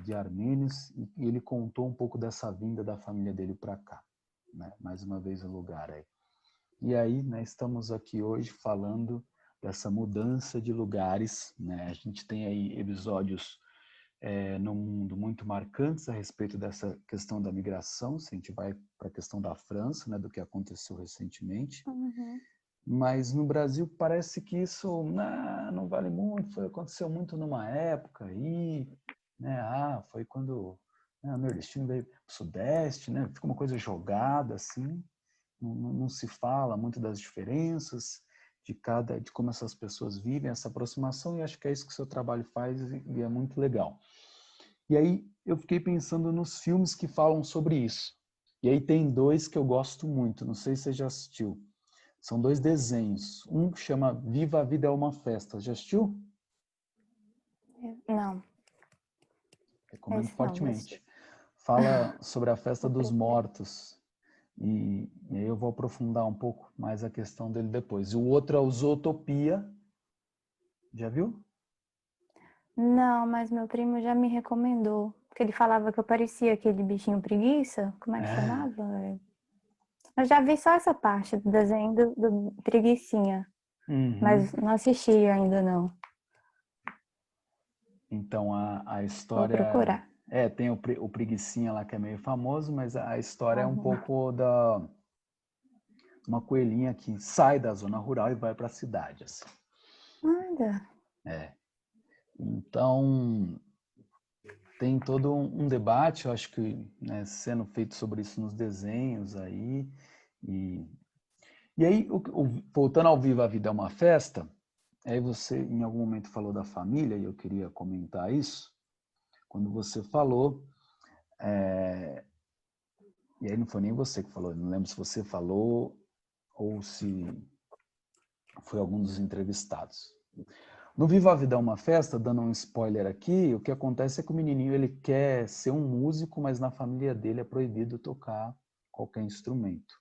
de armênios, e ele contou um pouco dessa vinda da família dele para cá, né? Mais uma vez o lugar aí. E aí, né, estamos aqui hoje falando dessa mudança de lugares, né? A gente tem aí episódios no mundo muito marcantes a respeito dessa questão da migração, se a gente vai para a questão da França, né, do que aconteceu recentemente. Mas no Brasil parece que isso não vale muito, aconteceu muito numa época aí, né? Foi quando o nordestino veio para o Sudeste, né? Fica uma coisa jogada assim, não se fala muito das diferenças de como essas pessoas vivem essa aproximação, e acho que é isso que o seu trabalho faz e é muito legal. E aí eu fiquei pensando nos filmes que falam sobre isso. E aí tem dois que eu gosto muito, não sei se você já assistiu. São dois desenhos. Um chama Viva a Vida é uma Festa. Já assistiu? Não. Recomendo Esse não, fortemente. Fala sobre a festa vou dos procurar. mortos. E aí eu vou aprofundar um pouco mais a questão dele depois. E o outro é o Zootopia. Já viu? Não, mas meu primo já me recomendou. Porque ele falava que eu parecia aquele bichinho preguiça. Como é que chamava? Eu já vi só essa parte do desenho do Preguicinha. Uhum. Mas não assisti ainda, não. Então a Vou história... procurar. tem o Preguicinha lá que é meio famoso, mas a história é um Uhum. pouco uma coelhinha que sai da zona rural e vai para a cidade, assim. Olha. Então, tem todo um debate, eu acho que, né, sendo feito sobre isso nos desenhos aí. E aí, voltando ao Viva a Vida é uma Festa, aí você em algum momento falou da família, e eu queria comentar isso. Quando você falou, e aí não foi nem você que falou, não lembro se você falou ou se foi algum dos entrevistados. No Viva a Vida é uma Festa, dando um spoiler aqui, o que acontece é que o menininho ele quer ser um músico, mas na família dele é proibido tocar qualquer instrumento,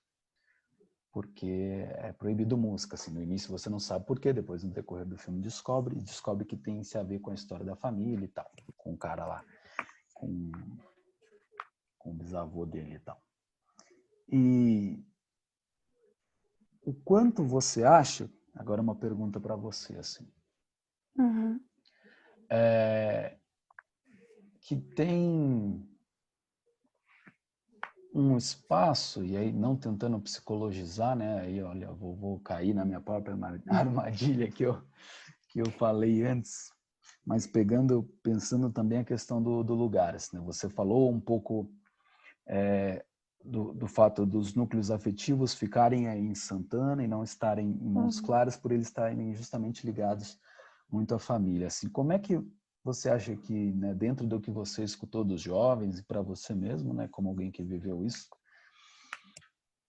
porque é proibido música. Assim, no início você não sabe por quê, depois no decorrer do filme descobre que tem isso a ver com a história da família e tal, com o cara lá, com o bisavô dele e tal. E o quanto você acha, agora uma pergunta para você, assim, Uhum. que tem um espaço, e aí não tentando psicologizar, né? Aí, olha, vou cair na minha própria armadilha que eu falei antes, mas pensando também a questão do lugar. Assim, né? Você falou um pouco do fato dos núcleos afetivos ficarem aí em Santana e não estarem em Montes Claros, por eles estarem justamente ligados muito à família. Assim, como é que você acha que, né, dentro do que você escutou dos jovens e para você mesmo, né, como alguém que viveu isso,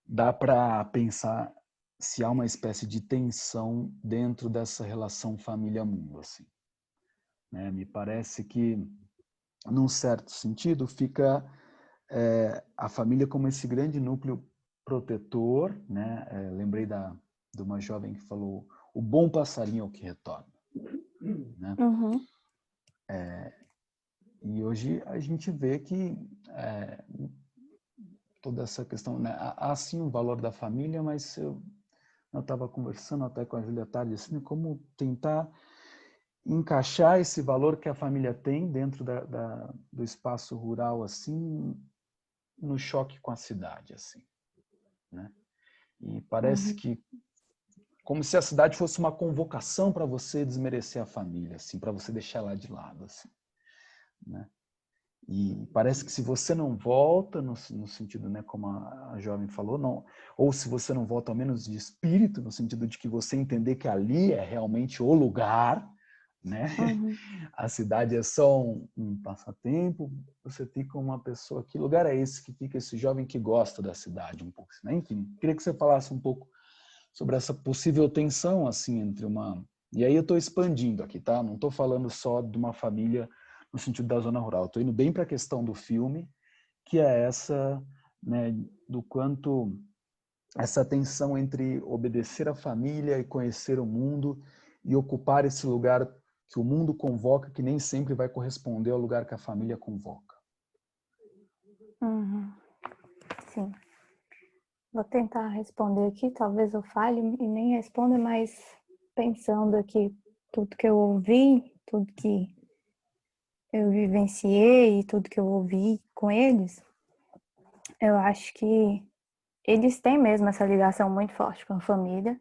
dá para pensar se há uma espécie de tensão dentro dessa relação família-mundo, assim, né? Me parece que, num certo sentido, fica a família como esse grande núcleo protetor, né? Lembrei de uma jovem que falou: o bom passarinho é o que retorna, né? Uhum. E hoje a gente vê que toda essa questão, né? Há sim um valor da família, mas eu estava conversando até com a Júlia Tarde, assim, como tentar encaixar esse valor que a família tem dentro do espaço rural, assim, no choque com a cidade, assim, né? E parece Uhum. que como se a cidade fosse uma convocação para você desmerecer a família, assim, para você deixar ela de lado, assim, né? E parece que se você não volta, no sentido, né, como a jovem falou, não, ou se você não volta ao menos de espírito, no sentido de que você entender que ali é realmente o lugar, né? Uhum. A cidade é só um passatempo, você fica uma pessoa, que lugar é esse que fica esse jovem que gosta da cidade um pouco, né? Enfim, queria que você falasse um pouco sobre essa possível tensão, assim, entre uma... E aí eu estou expandindo aqui, tá? Não estou falando só de uma família no sentido da zona rural. Estou indo bem para a questão do filme, que é essa, né, do quanto essa tensão entre obedecer à família e conhecer o mundo e ocupar esse lugar que o mundo convoca, que nem sempre vai corresponder ao lugar que a família convoca. Uhum. Sim. Vou tentar responder aqui, talvez eu falhe e nem responda, mas pensando aqui tudo que eu ouvi, tudo que eu vivenciei e tudo que eu ouvi com eles, eu acho que eles têm mesmo essa ligação muito forte com a família,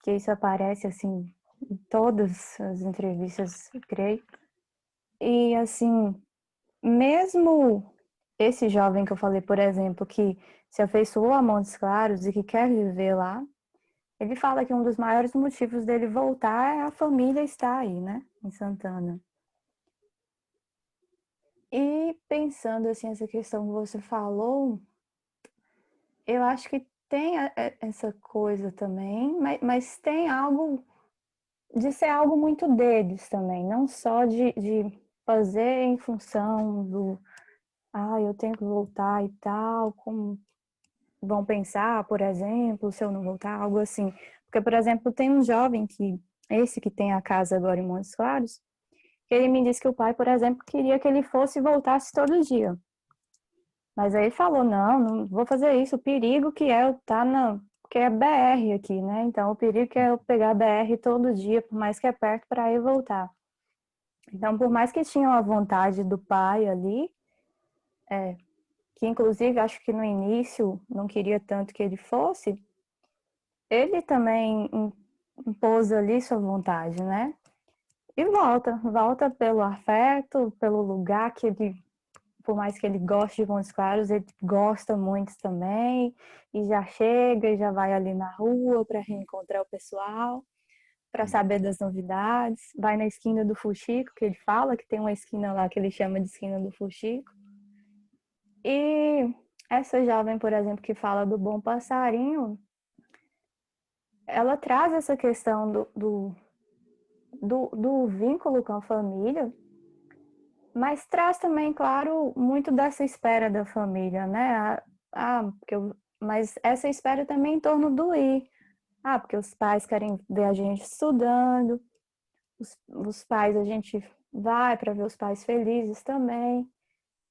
que isso aparece assim em todas as entrevistas, eu creio. E assim, mesmo esse jovem que eu falei, por exemplo, que se afeiçoou a Montes Claros e que quer viver lá, ele fala que um dos maiores motivos dele voltar é a família estar aí, né, em Santana. E pensando assim, essa questão que você falou, eu acho que tem essa coisa também, mas tem algo de ser algo muito deles também, não só de fazer em função do, eu tenho que voltar e tal, como vão pensar, por exemplo, se eu não voltar, algo assim. Porque, por exemplo, tem um jovem esse que tem a casa agora em Montes Claros, que ele me disse que o pai, por exemplo, queria que ele fosse e voltasse todo dia. Mas aí ele falou, não vou fazer isso, o perigo que é eu estar porque é BR aqui, né? Então, o perigo que é eu pegar a BR todo dia, por mais que é perto, para ir voltar. Então, por mais que tinham a vontade do pai ali, que inclusive acho que no início não queria tanto que ele fosse, ele também impôs ali sua vontade, né? E volta pelo afeto, pelo lugar que ele, por mais que ele goste de Montes Claros, ele gosta muito também, e já chega e já vai ali na rua para reencontrar o pessoal, para saber das novidades, vai na esquina do Fuxico, que ele fala que tem uma esquina lá que ele chama de esquina do Fuxico. E essa jovem, por exemplo, que fala do Bom Passarinho, ela traz essa questão do vínculo com a família, mas traz também, claro, muito dessa espera da família, né? Mas essa espera também em torno do ir. Porque os pais querem ver a gente estudando, os pais, a gente vai para ver os pais felizes também.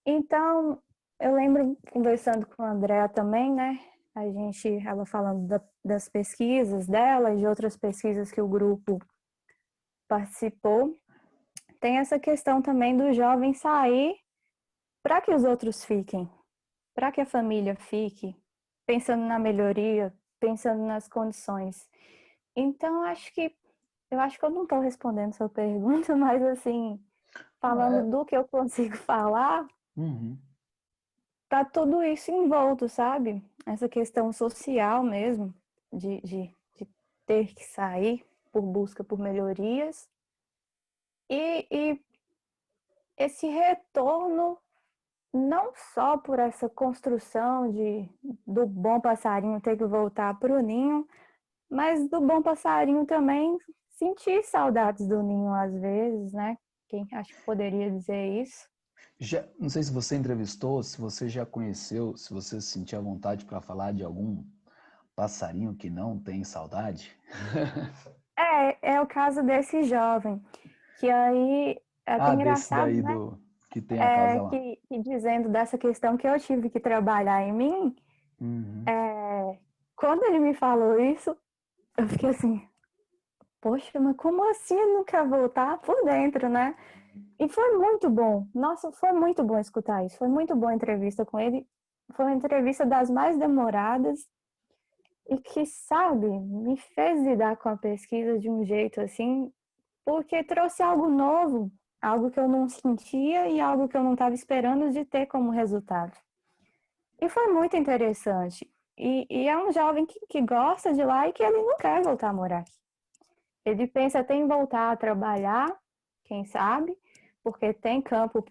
Então, eu lembro conversando com a Andrea também, né? Ela falando das pesquisas dela e de outras pesquisas que o grupo participou. Tem essa questão também do jovem sair para que os outros fiquem, para que a família fique, pensando na melhoria, pensando nas condições. Então, eu acho que eu não estou respondendo sua pergunta, mas assim, falando do que eu consigo falar, tá tudo isso envolto, sabe? Essa questão social mesmo, de ter que sair por busca por melhorias. E esse retorno, não só por essa construção do bom passarinho ter que voltar para o ninho, mas do bom passarinho também sentir saudades do ninho às vezes, né? Quem acho que poderia dizer isso? Não sei se você entrevistou, se você já conheceu, se você sentia vontade para falar de algum passarinho que não tem saudade. É o caso desse jovem, que aí é até Desse engraçado, daí né? que tem a casa lá. Que dizendo dessa questão que eu tive que trabalhar em mim, quando ele me falou isso, eu fiquei assim, poxa, mas como assim ele não quer voltar por dentro, né? E foi muito bom. Nossa, foi muito bom escutar isso. Foi muito boa a entrevista com ele. Foi uma entrevista das mais demoradas e que, sabe, me fez lidar com a pesquisa de um jeito assim, porque trouxe algo novo, algo que eu não sentia e algo que eu não estava esperando de ter como resultado. E foi muito interessante. E é um jovem que gosta de lá e que ele não quer voltar a morar aqui. Ele pensa até em voltar a trabalhar, quem sabe, porque tem campo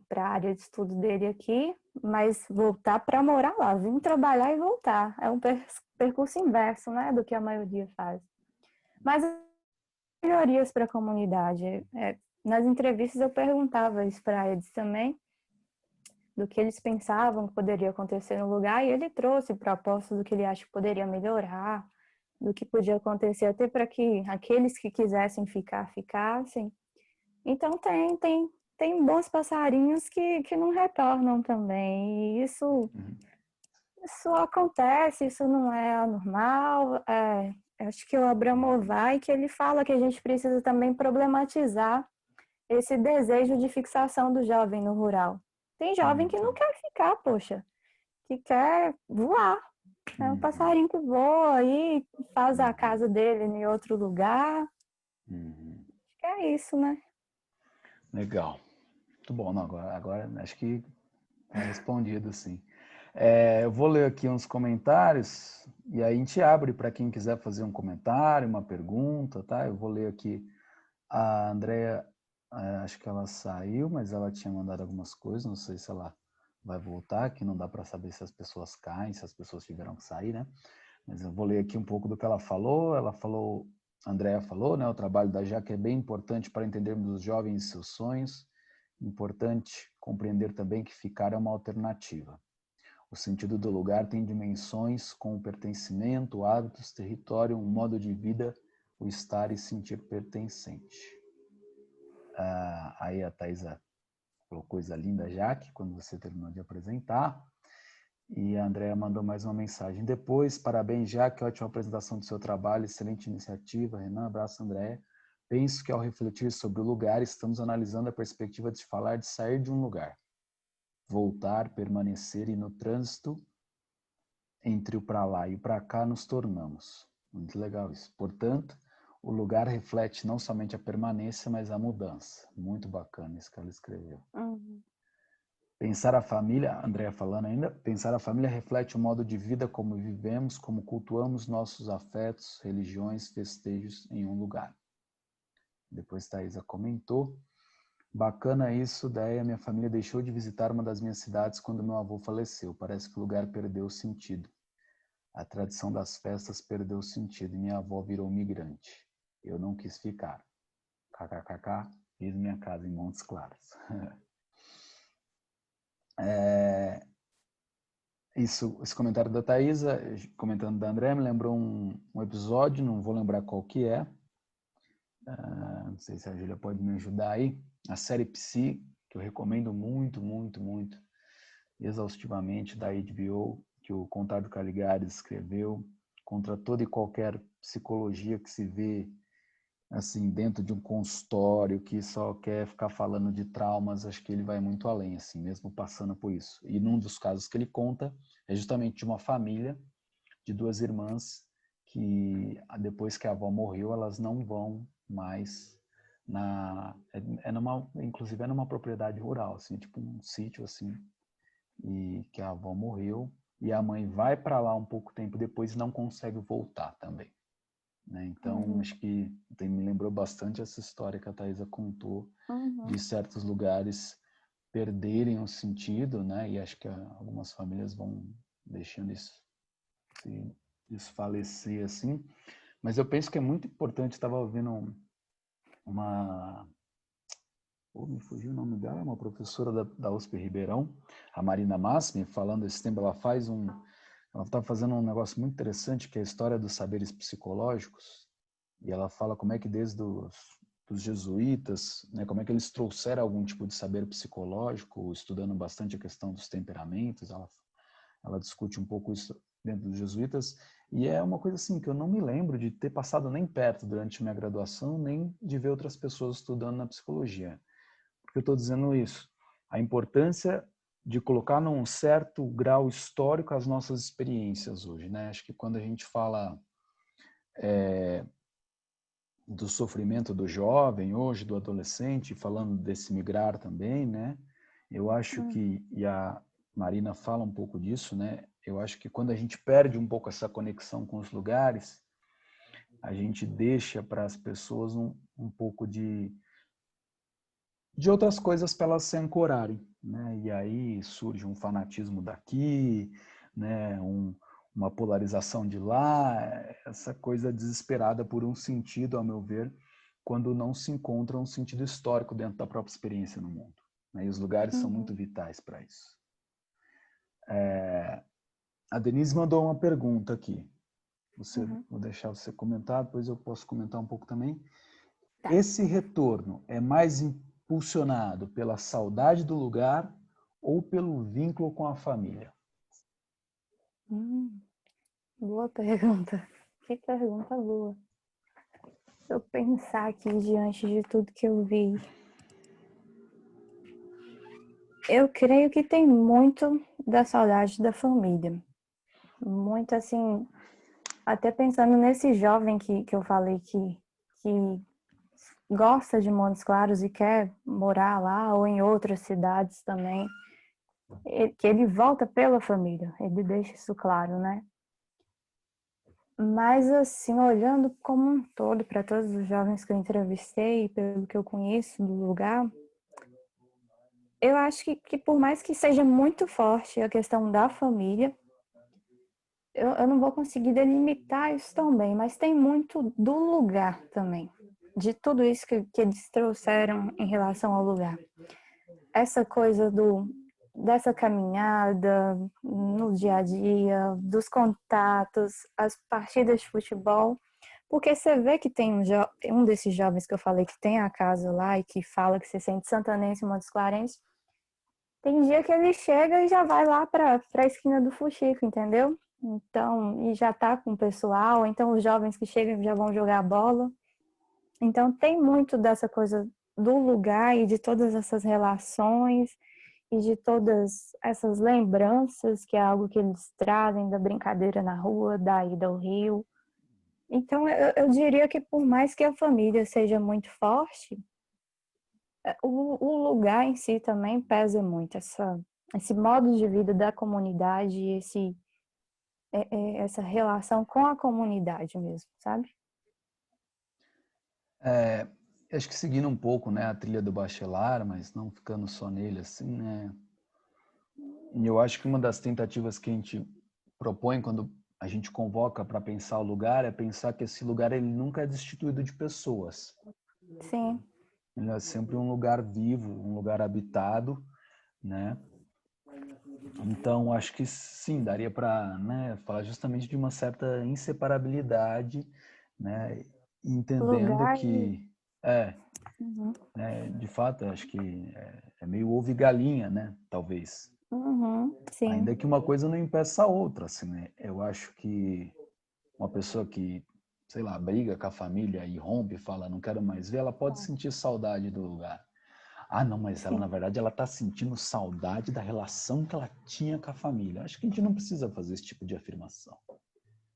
para a área de estudo dele aqui, mas voltar para morar lá, vir trabalhar e voltar. É um percurso inverso, né, do que a maioria faz. Mas melhorias para a comunidade. Nas entrevistas eu perguntava isso para eles também, do que eles pensavam que poderia acontecer no lugar, e ele trouxe propostas do que ele acha que poderia melhorar, do que podia acontecer até para que aqueles que quisessem ficar, ficassem. Então tem bons passarinhos que não retornam também. E isso acontece, isso não é anormal. Acho que o Abramovay, que ele fala que a gente precisa também problematizar esse desejo de fixação do jovem no rural. Tem jovem que não quer ficar, poxa, que quer voar. É um passarinho que voa aí, faz a casa dele em outro lugar. Acho que é isso, né? Legal. Muito bom. Não, agora acho que é respondido, sim. Eu vou ler aqui uns comentários e aí a gente abre para quem quiser fazer um comentário, uma pergunta, tá? Eu vou ler aqui a Andrea, acho que ela saiu, mas ela tinha mandado algumas coisas, não sei se ela vai voltar, que não dá para saber se as pessoas caem, se as pessoas tiveram que sair, né? Mas eu vou ler aqui um pouco do que ela falou. A Andrea falou, né? O trabalho da Jaque é bem importante para entendermos os jovens e seus sonhos. Importante compreender também que ficar é uma alternativa. O sentido do lugar tem dimensões como pertencimento, hábitos, território, um modo de vida, o estar e sentir pertencente. Aí a Thaisa falou coisa linda, Jaque, quando você terminou de apresentar. E a Andrea mandou mais uma mensagem. Depois, parabéns, Jaque, ótima apresentação do seu trabalho, excelente iniciativa. Renan, abraço, Andrea. Penso que ao refletir sobre o lugar, estamos analisando a perspectiva de falar de sair de um lugar. Voltar, permanecer e no trânsito entre o para lá e o para cá nos tornamos. Muito legal isso. Portanto, o lugar reflete não somente a permanência, mas a mudança. Muito bacana isso que ela escreveu. Uhum. Pensar a família, a Andrea falando ainda, pensar a família reflete o modo de vida como vivemos, como cultuamos nossos afetos, religiões, festejos em um lugar. Depois Thaisa comentou, bacana isso, Deia, minha família deixou de visitar uma das minhas cidades quando meu avô faleceu. Parece que o lugar perdeu o sentido. A tradição das festas perdeu o sentido e minha avó virou migrante. Eu não quis ficar. KKKK, fiz minha casa em Montes Claros. Esse comentário da Thaisa, comentando da André, me lembrou um episódio, não vou lembrar qual que é. Não sei se a Júlia pode me ajudar aí. A série Psi, que eu recomendo muito, muito, muito, exaustivamente, da HBO, que o Conrado Caligares escreveu, contra toda e qualquer psicologia que se vê assim dentro de um consultório que só quer ficar falando de traumas. Acho que ele vai muito além, assim, mesmo passando por isso. E num dos casos que ele conta é justamente de uma família de duas irmãs que depois que a avó morreu, elas não vão mais inclusive é numa propriedade rural, assim, tipo um sítio assim, e que a avó morreu e a mãe vai para lá um pouco tempo depois e não consegue voltar também, né? Então, acho que me lembrou bastante essa história que a Thaisa contou de certos lugares perderem o sentido, né? E acho que algumas famílias vão deixando isso se desfalecer assim. Mas eu penso que é muito importante, estava ouvindo uma... me fugiu o nome dela, uma professora da USP Ribeirão, a Marina Massimi, falando esse tempo, ela está fazendo um negócio muito interessante, que é a história dos saberes psicológicos, e ela fala como é que desde dos jesuítas, né, como é que eles trouxeram algum tipo de saber psicológico, estudando bastante a questão dos temperamentos. Ela discute um pouco isso dentro dos jesuítas, e é uma coisa assim que eu não me lembro de ter passado nem perto durante minha graduação, nem de ver outras pessoas estudando na psicologia. Por que eu estou dizendo isso? A importância de colocar num certo grau histórico as nossas experiências hoje, né? Acho que quando a gente fala do sofrimento do jovem hoje, do adolescente, falando desse migrar também, né? Eu acho que, e a Marina fala um pouco disso, né? Eu acho que quando a gente perde um pouco essa conexão com os lugares, a gente deixa para as pessoas um pouco de outras coisas para elas se ancorarem, né? E aí surge um fanatismo daqui, né? Uma polarização de lá, essa coisa desesperada por um sentido, ao meu ver, quando não se encontra um sentido histórico dentro da própria experiência no mundo, né? E os lugares são muito vitais para isso. A Denise mandou uma pergunta aqui. Vou deixar você comentar, depois eu posso comentar um pouco também. Tá. Esse retorno é mais impulsionado pela saudade do lugar ou pelo vínculo com a família? Boa pergunta. Que pergunta boa. Se eu pensar aqui diante de tudo que eu vi, eu creio que tem muito da saudade da família. Muito assim, até pensando nesse jovem que eu falei que gosta de Montes Claros e quer morar lá ou em outras cidades também, que ele volta pela família, ele deixa isso claro, né? Mas assim, olhando como um todo para todos os jovens que eu entrevistei, pelo que eu conheço do lugar, eu acho que por mais que seja muito forte a questão da família, eu não vou conseguir delimitar isso tão bem, mas tem muito do lugar também, de tudo isso que eles trouxeram em relação ao lugar. Essa coisa dessa caminhada no dia a dia, dos contatos, as partidas de futebol, porque você vê que tem um desses jovens que eu falei que tem a casa lá e que fala que se sente santanense em Montes Clarentes, tem dia que ele chega e já vai lá para a esquina do Fuxico, entendeu? Então, e já tá com o pessoal, então os jovens que chegam já vão jogar bola. Então, tem muito dessa coisa do lugar e de todas essas relações e de todas essas lembranças, que é algo que eles trazem da brincadeira na rua, da ida ao rio. Então, eu diria que por mais que a família seja muito forte, o lugar em si também pesa muito. Esse modo de vida da comunidade, essa relação com a comunidade mesmo, sabe? Acho que seguindo um pouco, né, a trilha do Bachelard, mas não ficando só nele, assim, né? E eu acho que uma das tentativas que a gente propõe quando a gente convoca para pensar o lugar é pensar que esse lugar ele nunca é destituído de pessoas. Sim. Ele é sempre um lugar vivo, um lugar habitado, né? Então, acho que sim, daria para, né, falar justamente de uma certa inseparabilidade, né? Entendendo Lugar e... que, Uhum. né, de fato, acho que é meio ovo e galinha, né? Talvez. Uhum. Sim. Ainda que uma coisa não impeça a outra, assim, né? Eu acho que uma pessoa que, sei lá, briga com a família e rompe e fala, não quero mais ver, ela pode sentir saudade do lugar. Ah, não, mas ela, Sim. na verdade, ela está sentindo saudade da relação que ela tinha com a família. Acho que a gente não precisa fazer esse tipo de afirmação.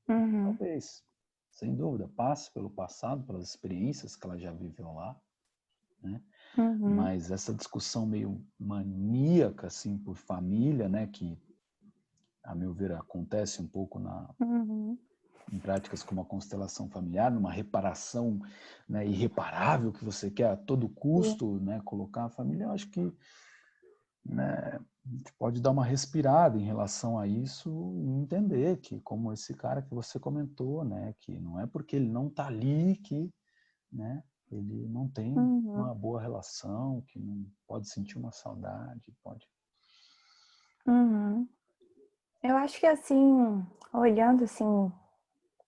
Uhum. Talvez, sem dúvida, passe pelo passado, pelas experiências que ela já viveu lá, né? Uhum. Mas essa discussão meio maníaca, assim, por família, né, que, a meu ver, acontece um pouco Uhum. em práticas como a constelação familiar, numa reparação, né, irreparável que você quer a todo Sim. custo, né, colocar a família, eu acho que, né, a gente pode dar uma respirada em relação a isso e entender que, como esse cara que você comentou, né, que não é porque ele não está ali que, né, ele não tem Uhum. uma boa relação, que não pode sentir uma saudade, pode. Uhum. Eu acho que assim, olhando assim,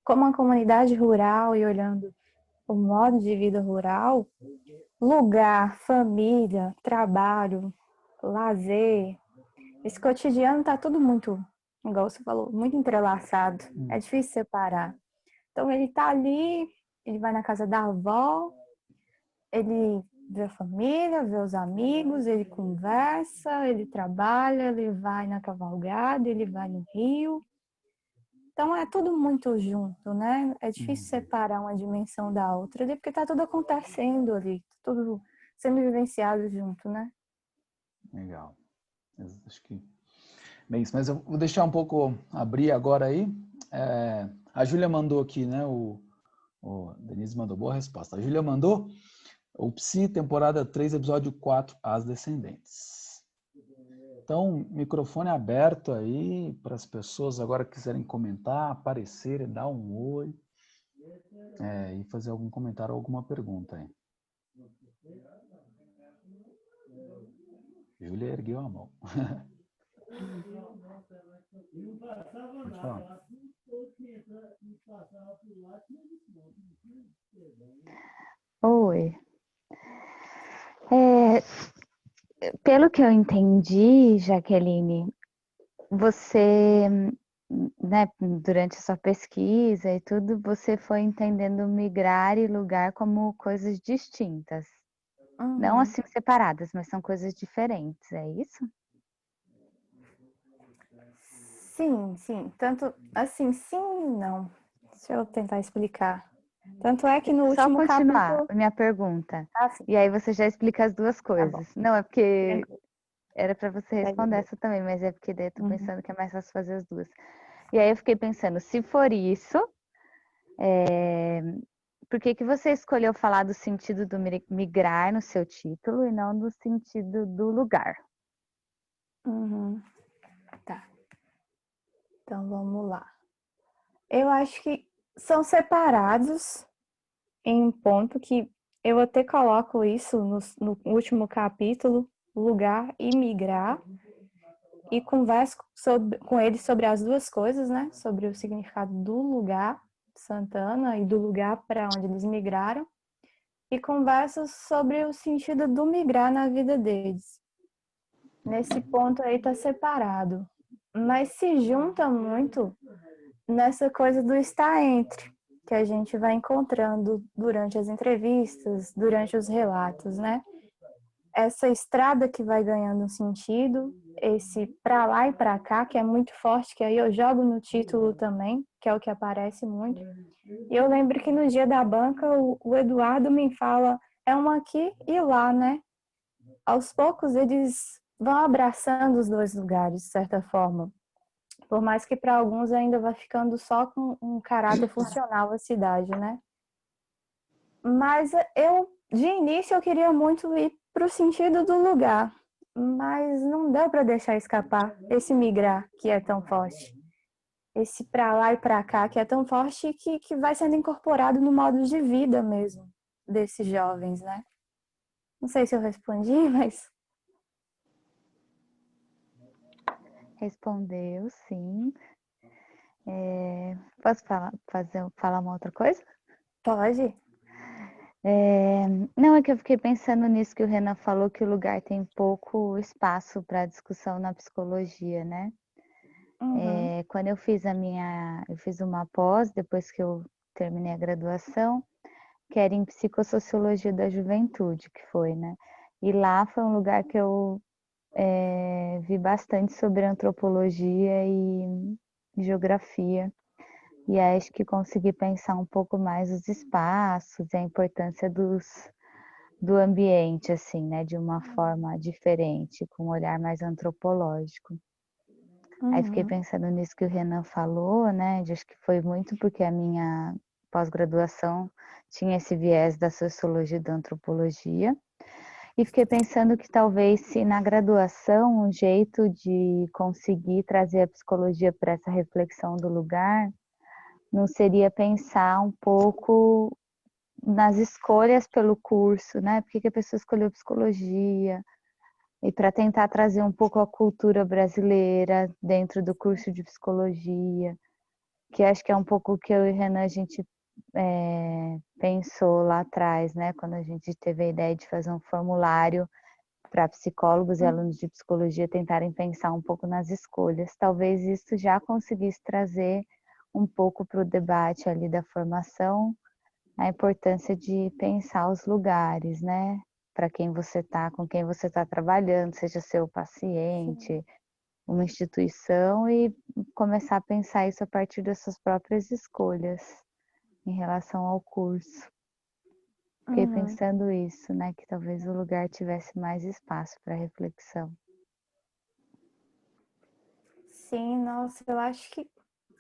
como a comunidade rural e olhando o modo de vida rural, lugar, família, trabalho, lazer, esse cotidiano tá tudo muito, igual você falou, muito entrelaçado. É difícil separar. Então ele tá ali, ele vai na casa da avó, ele vê a família, vê os amigos, ele conversa, ele trabalha, ele vai na cavalgada, ele vai no rio. Então é tudo muito junto, né? É difícil separar uma dimensão da outra ali, porque tá tudo acontecendo ali, tudo sendo vivenciado junto, né? Legal. Acho que bem isso, mas eu vou deixar um pouco abrir agora aí. A Júlia mandou aqui, né? O Denise mandou boa resposta. A Júlia mandou o Psi, temporada 3, episódio 4, As Descendentes. Então, microfone aberto aí para as pessoas agora que quiserem comentar, aparecerem, dar um oi e fazer algum comentário ou alguma pergunta aí. Júlia ergueu a mão. Pode falar. Oi. Pelo que eu entendi, Jaqueline, você, né, durante a sua pesquisa e tudo, você foi entendendo migrar e lugar como coisas distintas. Não assim separadas, mas são coisas diferentes, é isso? Sim, sim. Tanto assim, sim e não. Deixa eu tentar explicar. Tanto é que no Só último continuar capítulo. a minha pergunta. Ah, sim, E aí você já explica as duas tá bom. coisas. Não, é porque Tranquilo. era para você responder essa também, mas é porque daí eu tô Uhum. pensando que é mais fácil fazer as duas. E aí eu fiquei pensando, se for isso, por que que você escolheu falar do sentido do migrar no seu título e não do sentido do lugar? Uhum. Tá. Então vamos lá. Eu acho que são separados em um ponto que eu até coloco isso no último capítulo, lugar e migrar, e converso com ele sobre as duas coisas, né? Sobre o significado do lugar, Santana, e do lugar para onde eles migraram, e converso sobre o sentido do migrar na vida deles. Nesse ponto aí tá separado, mas se junta muito nessa coisa do estar entre, que a gente vai encontrando durante as entrevistas, durante os relatos, né? essa estrada que vai ganhando um sentido, esse para lá e para cá, que é muito forte, que aí eu jogo no título também, que é o que aparece muito. E eu lembro que no dia da banca, o Eduardo me fala, é um aqui e lá, né? Aos poucos eles vão abraçando os dois lugares, de certa forma. Por mais que para alguns ainda vai ficando só com um caráter funcional a cidade, né? Mas de início, eu queria muito ir para o sentido do lugar, mas não deu para deixar escapar esse migrar que é tão forte, esse para lá e para cá que é tão forte que vai sendo incorporado no modo de vida mesmo desses jovens, né? Não sei se eu respondi, mas Respondeu, sim. Posso falar uma outra coisa? pode. Não, é que eu fiquei pensando nisso que o Renan falou, que o lugar tem pouco espaço para discussão na psicologia, né? Uhum. Quando eu fiz uma pós, depois que eu terminei a graduação, que era em psicossociologia da juventude, que foi, né? E lá foi um lugar que eu vi bastante sobre antropologia e geografia. E aí acho que consegui pensar um pouco mais os espaços e a importância do ambiente, assim, né? De uma forma diferente, com um olhar mais antropológico. Aí fiquei Uhum. pensando nisso que o Renan falou, né? Acho que foi muito porque a minha pós-graduação tinha esse viés da sociologia e da antropologia. E fiquei pensando que talvez se na graduação um jeito de conseguir trazer a psicologia para essa reflexão do lugar não seria pensar um pouco nas escolhas pelo curso, né? Por que a pessoa escolheu psicologia? E para tentar trazer um pouco a cultura brasileira dentro do curso de psicologia, que acho que é um pouco o que eu e Renan a gente pensou lá atrás, né? Quando a gente teve a ideia de fazer um formulário para psicólogos e alunos de psicologia tentarem pensar um pouco nas escolhas. Talvez isso já conseguisse trazer um pouco para o debate ali da formação, a importância de pensar os lugares, né? Para quem você está, com quem você está trabalhando, seja seu paciente, uma instituição, e começar a pensar isso a partir das suas próprias escolhas em relação ao curso. Fiquei Uhum. pensando isso, né? Que talvez o lugar tivesse mais espaço para reflexão. Sim, nossa, eu acho que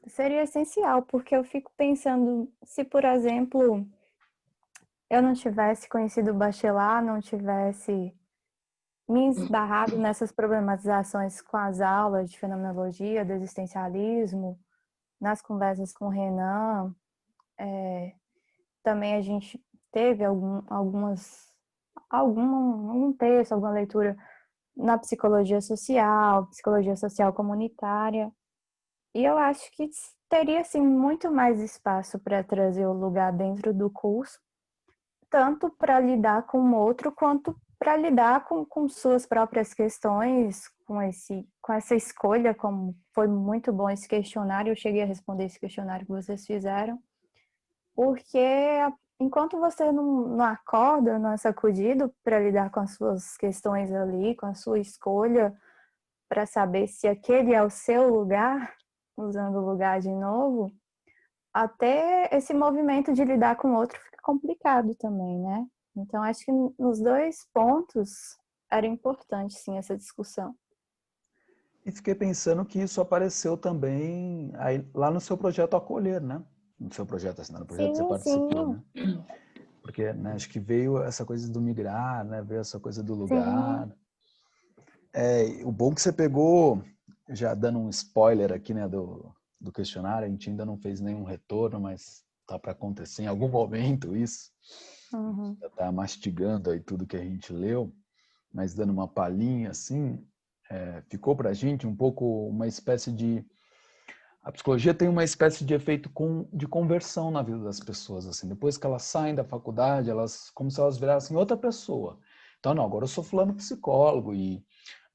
seria essencial, porque eu fico pensando, se, por exemplo, eu não tivesse conhecido o Bachelard, não tivesse me esbarrado nessas problematizações com as aulas de fenomenologia, do existencialismo, nas conversas com o Renan, também a gente teve algum texto, alguma leitura na psicologia social comunitária, e eu acho que teria assim muito mais espaço para trazer o lugar dentro do curso, tanto para lidar com o outro, quanto para lidar com suas próprias questões, com essa escolha, como foi muito bom esse questionário, eu cheguei a responder esse questionário que vocês fizeram, porque enquanto você não acorda, não é sacudido para lidar com as suas questões ali, com a sua escolha, para saber se aquele é o seu lugar, usando o lugar de novo, até esse movimento de lidar com o outro fica complicado também, né? Então, acho que nos dois pontos era importante, sim, essa discussão. E fiquei pensando que isso apareceu também aí, lá no seu projeto Acolher, né? No seu projeto, assim, no projeto que você Sim, participou, sim, né? Porque, né, acho que veio essa coisa do migrar, né? Veio essa coisa do sim. lugar. O bom que você pegou, já dando um spoiler aqui, né, do questionário, a gente ainda não fez nenhum retorno, mas tá para acontecer em algum momento isso. Uhum. Já tá mastigando aí tudo que a gente leu, mas dando uma palhinha assim, ficou para a gente um pouco uma espécie de... A psicologia tem uma espécie de efeito de conversão na vida das pessoas, assim. Depois que elas saem da faculdade, elas como se elas virassem outra pessoa. Então, não, agora eu sou fulano psicólogo e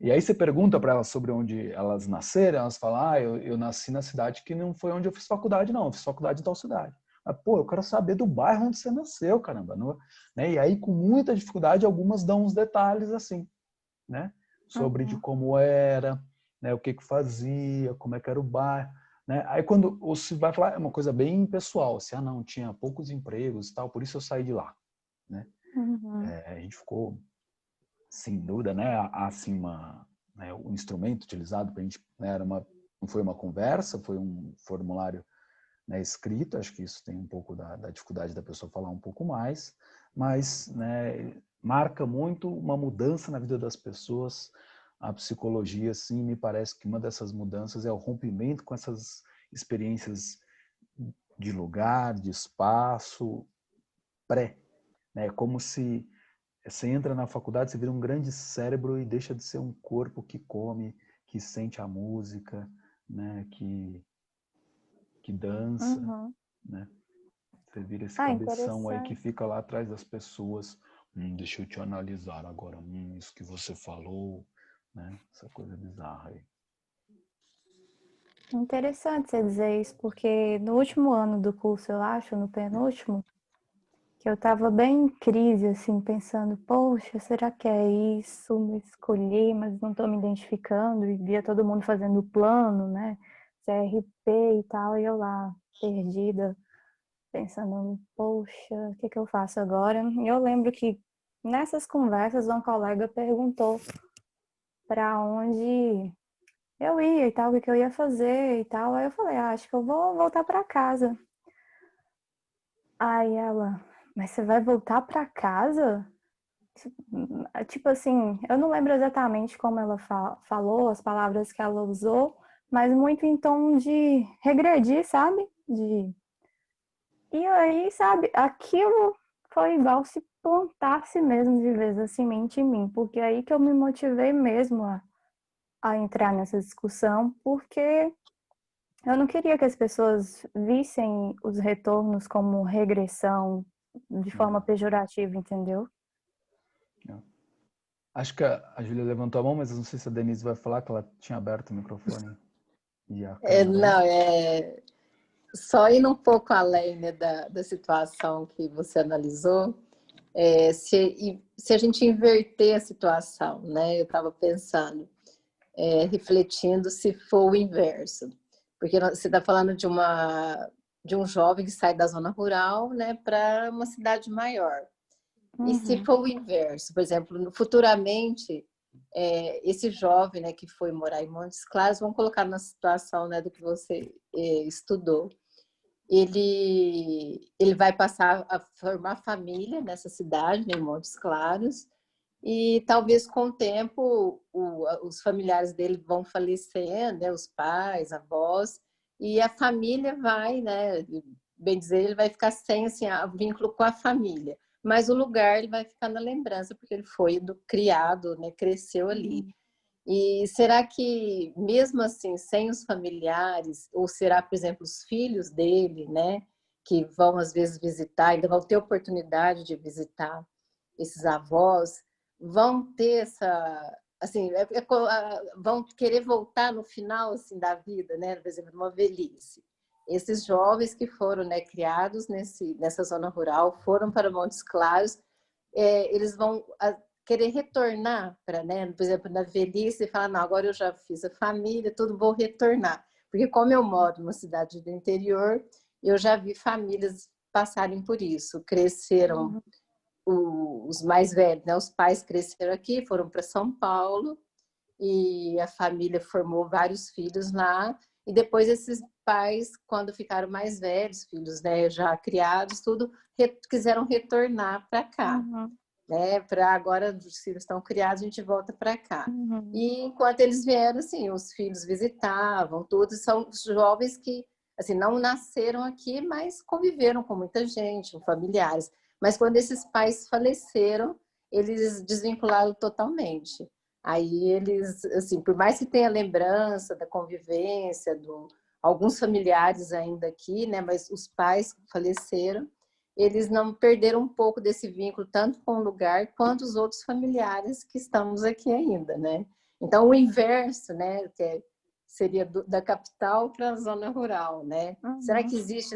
aí você pergunta para elas sobre onde elas nasceram, elas falam, eu nasci na cidade que não foi onde eu fiz faculdade, não, eu fiz faculdade em tal cidade. Pô, eu quero saber do bairro onde você nasceu, caramba. Não, né? E aí, com muita dificuldade, algumas dão uns detalhes assim, né? Sobre de como era, né? O que que fazia, como é que era o bairro, né? Aí quando você vai falar, é uma coisa bem pessoal, assim, não, tinha poucos empregos e tal, por isso eu saí de lá, né? A gente ficou, sem dúvida, né? Assim, né, o instrumento utilizado para a gente, né, não foi uma conversa, foi um formulário, né, escrito. Acho que isso tem um pouco da dificuldade da pessoa falar um pouco mais, mas, né, marca muito uma mudança na vida das pessoas. A psicologia, sim, me parece que uma dessas mudanças é o rompimento com essas experiências de lugar, de espaço, né? Como se você entra na faculdade, você vira um grande cérebro e deixa de ser um corpo que come, que sente a música, né? Que dança, né? Você vira esse cabeção aí que Interessante. fica lá atrás das pessoas. Deixa eu te analisar agora. Isso que você falou, né? Essa coisa bizarra aí. Interessante você dizer isso, porque no último ano do curso, eu acho, no penúltimo, que eu estava bem em crise, assim, pensando, poxa, será que é isso? Me escolhi, mas não estou me identificando, e via todo mundo fazendo o plano, né? CRP e tal, e eu lá, perdida, pensando, poxa, o que que eu faço agora? E eu lembro que nessas conversas, um colega perguntou para onde eu ia e tal, o que eu ia fazer e tal. Aí eu falei, acho que eu vou voltar para casa. Aí ela, mas você vai voltar para casa? Tipo assim, eu não lembro exatamente como ela falou, as palavras que ela usou, mas muito em tom de regredir, sabe? E aí, sabe, aquilo foi igual se plantasse mesmo de vez a semente em mim, porque aí que eu me motivei mesmo a entrar nessa discussão, porque eu não queria que as pessoas vissem os retornos como regressão de forma pejorativa, entendeu? Acho que a Júlia levantou a mão, mas eu não sei se a Denise vai falar, que ela tinha aberto o microfone e a câmera aí. Não, só indo um pouco além, né, da situação que você analisou, se a gente inverter a situação, né? Eu estava pensando, refletindo se for o inverso. Porque você está falando de um jovem que sai da zona rural, né, para uma cidade maior. E se for o inverso, por exemplo, futuramente, esse jovem, né, que foi morar em Montes Claros, vamos colocar na situação, né, do que você estudou, ele vai passar a formar família nessa cidade, né, em Montes Claros, e talvez com o tempo os familiares dele vão falecendo, né, os pais, avós, e a família vai, né, bem dizer, ele vai ficar sem assim, o vínculo com a família, mas o lugar ele vai ficar na lembrança, porque ele foi criado, né, cresceu ali. E será que, mesmo assim, sem os familiares, ou será, por exemplo, os filhos dele, né, que vão às vezes visitar, ainda vão ter oportunidade de visitar esses avós, vão ter essa, assim, vão querer voltar no final assim da vida, né, por exemplo, numa velhice. Esses jovens que foram, né, criados nessa zona rural, foram para Montes Claros, eles vão querer retornar para, né, por exemplo, na velhice, e falar, não, agora eu já fiz a família, tudo, vou retornar. Porque como eu moro numa cidade do interior, eu já vi famílias passarem por isso, cresceram, os mais velhos, né, os pais cresceram aqui, foram para São Paulo, e a família formou vários filhos lá, e depois esses pais, quando ficaram mais velhos, filhos, né, já criados, tudo, quiseram retornar para cá. Né? Para agora os filhos estão criados, a gente volta para cá. E enquanto eles vieram, assim, os filhos visitavam, todos são jovens que assim não nasceram aqui, mas conviveram com muita gente, com familiares. Mas quando esses pais faleceram, eles desvincularam totalmente. Aí eles, assim, por mais que tenha lembrança da convivência, alguns familiares ainda aqui, né? Mas os pais faleceram, eles não perderam um pouco desse vínculo, tanto com o lugar, quanto os outros familiares que estamos aqui ainda, né? Então, o inverso, né? seria da capital para a zona rural, né? Será que existe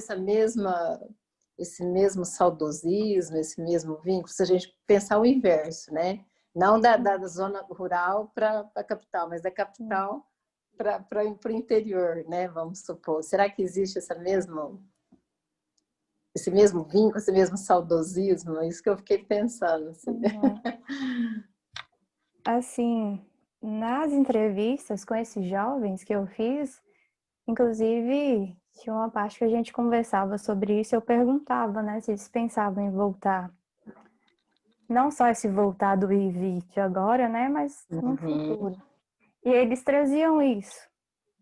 esse mesmo saudosismo, esse mesmo vínculo? Se a gente pensar o inverso, né? Não da zona rural para a capital, mas da capital para o interior, né? Vamos supor. Será que existe esse mesmo vínculo, esse mesmo saudosismo? É isso que eu fiquei pensando. Assim. Assim, nas entrevistas com esses jovens que eu fiz, inclusive, tinha uma parte que a gente conversava sobre isso, eu perguntava, né, se eles pensavam em voltar. Não só esse voltar do ir e vir de agora, né, mas no futuro. E eles traziam isso.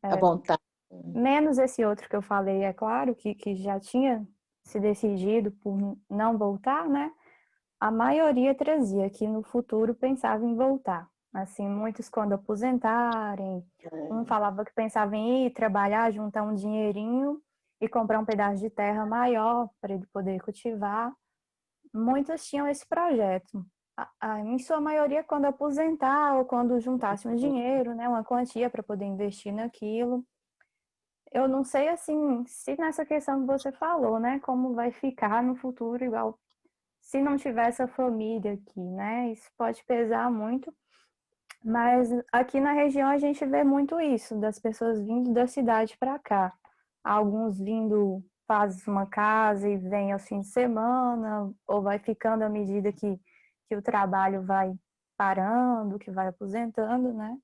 À vontade. Menos esse outro que eu falei, é claro, que já tinha se decidido por não voltar, né? A maioria trazia que no futuro pensava em voltar. Assim, muitos quando aposentarem, um falava que pensava em ir trabalhar, juntar um dinheirinho e comprar um pedaço de terra maior para ele poder cultivar. Muitos tinham esse projeto. Em sua maioria, quando aposentar ou quando juntasse um dinheiro, né, uma quantia para poder investir naquilo. Eu não sei, assim, se nessa questão que você falou, né, como vai ficar no futuro, igual se não tiver essa família aqui, né, isso pode pesar muito. Mas aqui na região a gente vê muito isso, das pessoas vindo da cidade para cá. Alguns vindo, faz uma casa e vem aos fins de semana, ou vai ficando à medida que o trabalho vai parando, que vai aposentando, né?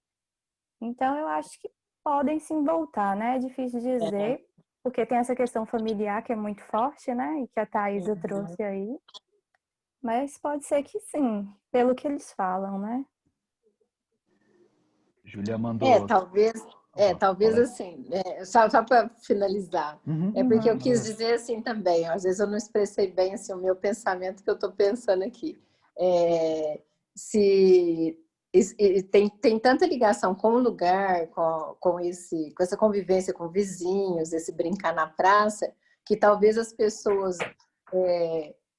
Então eu acho que podem sim voltar, né? É difícil dizer, porque tem essa questão familiar que é muito forte, né? E que a Thaisa trouxe aí. Mas pode ser que sim, pelo que eles falam, né? Júlia mandou. Talvez assim, só para finalizar. É porque eu quis dizer assim também, às vezes eu não expressei bem assim, o meu pensamento que eu estou pensando aqui. Se tem tanta ligação com o lugar, com essa convivência com vizinhos, esse brincar na praça, que talvez as pessoas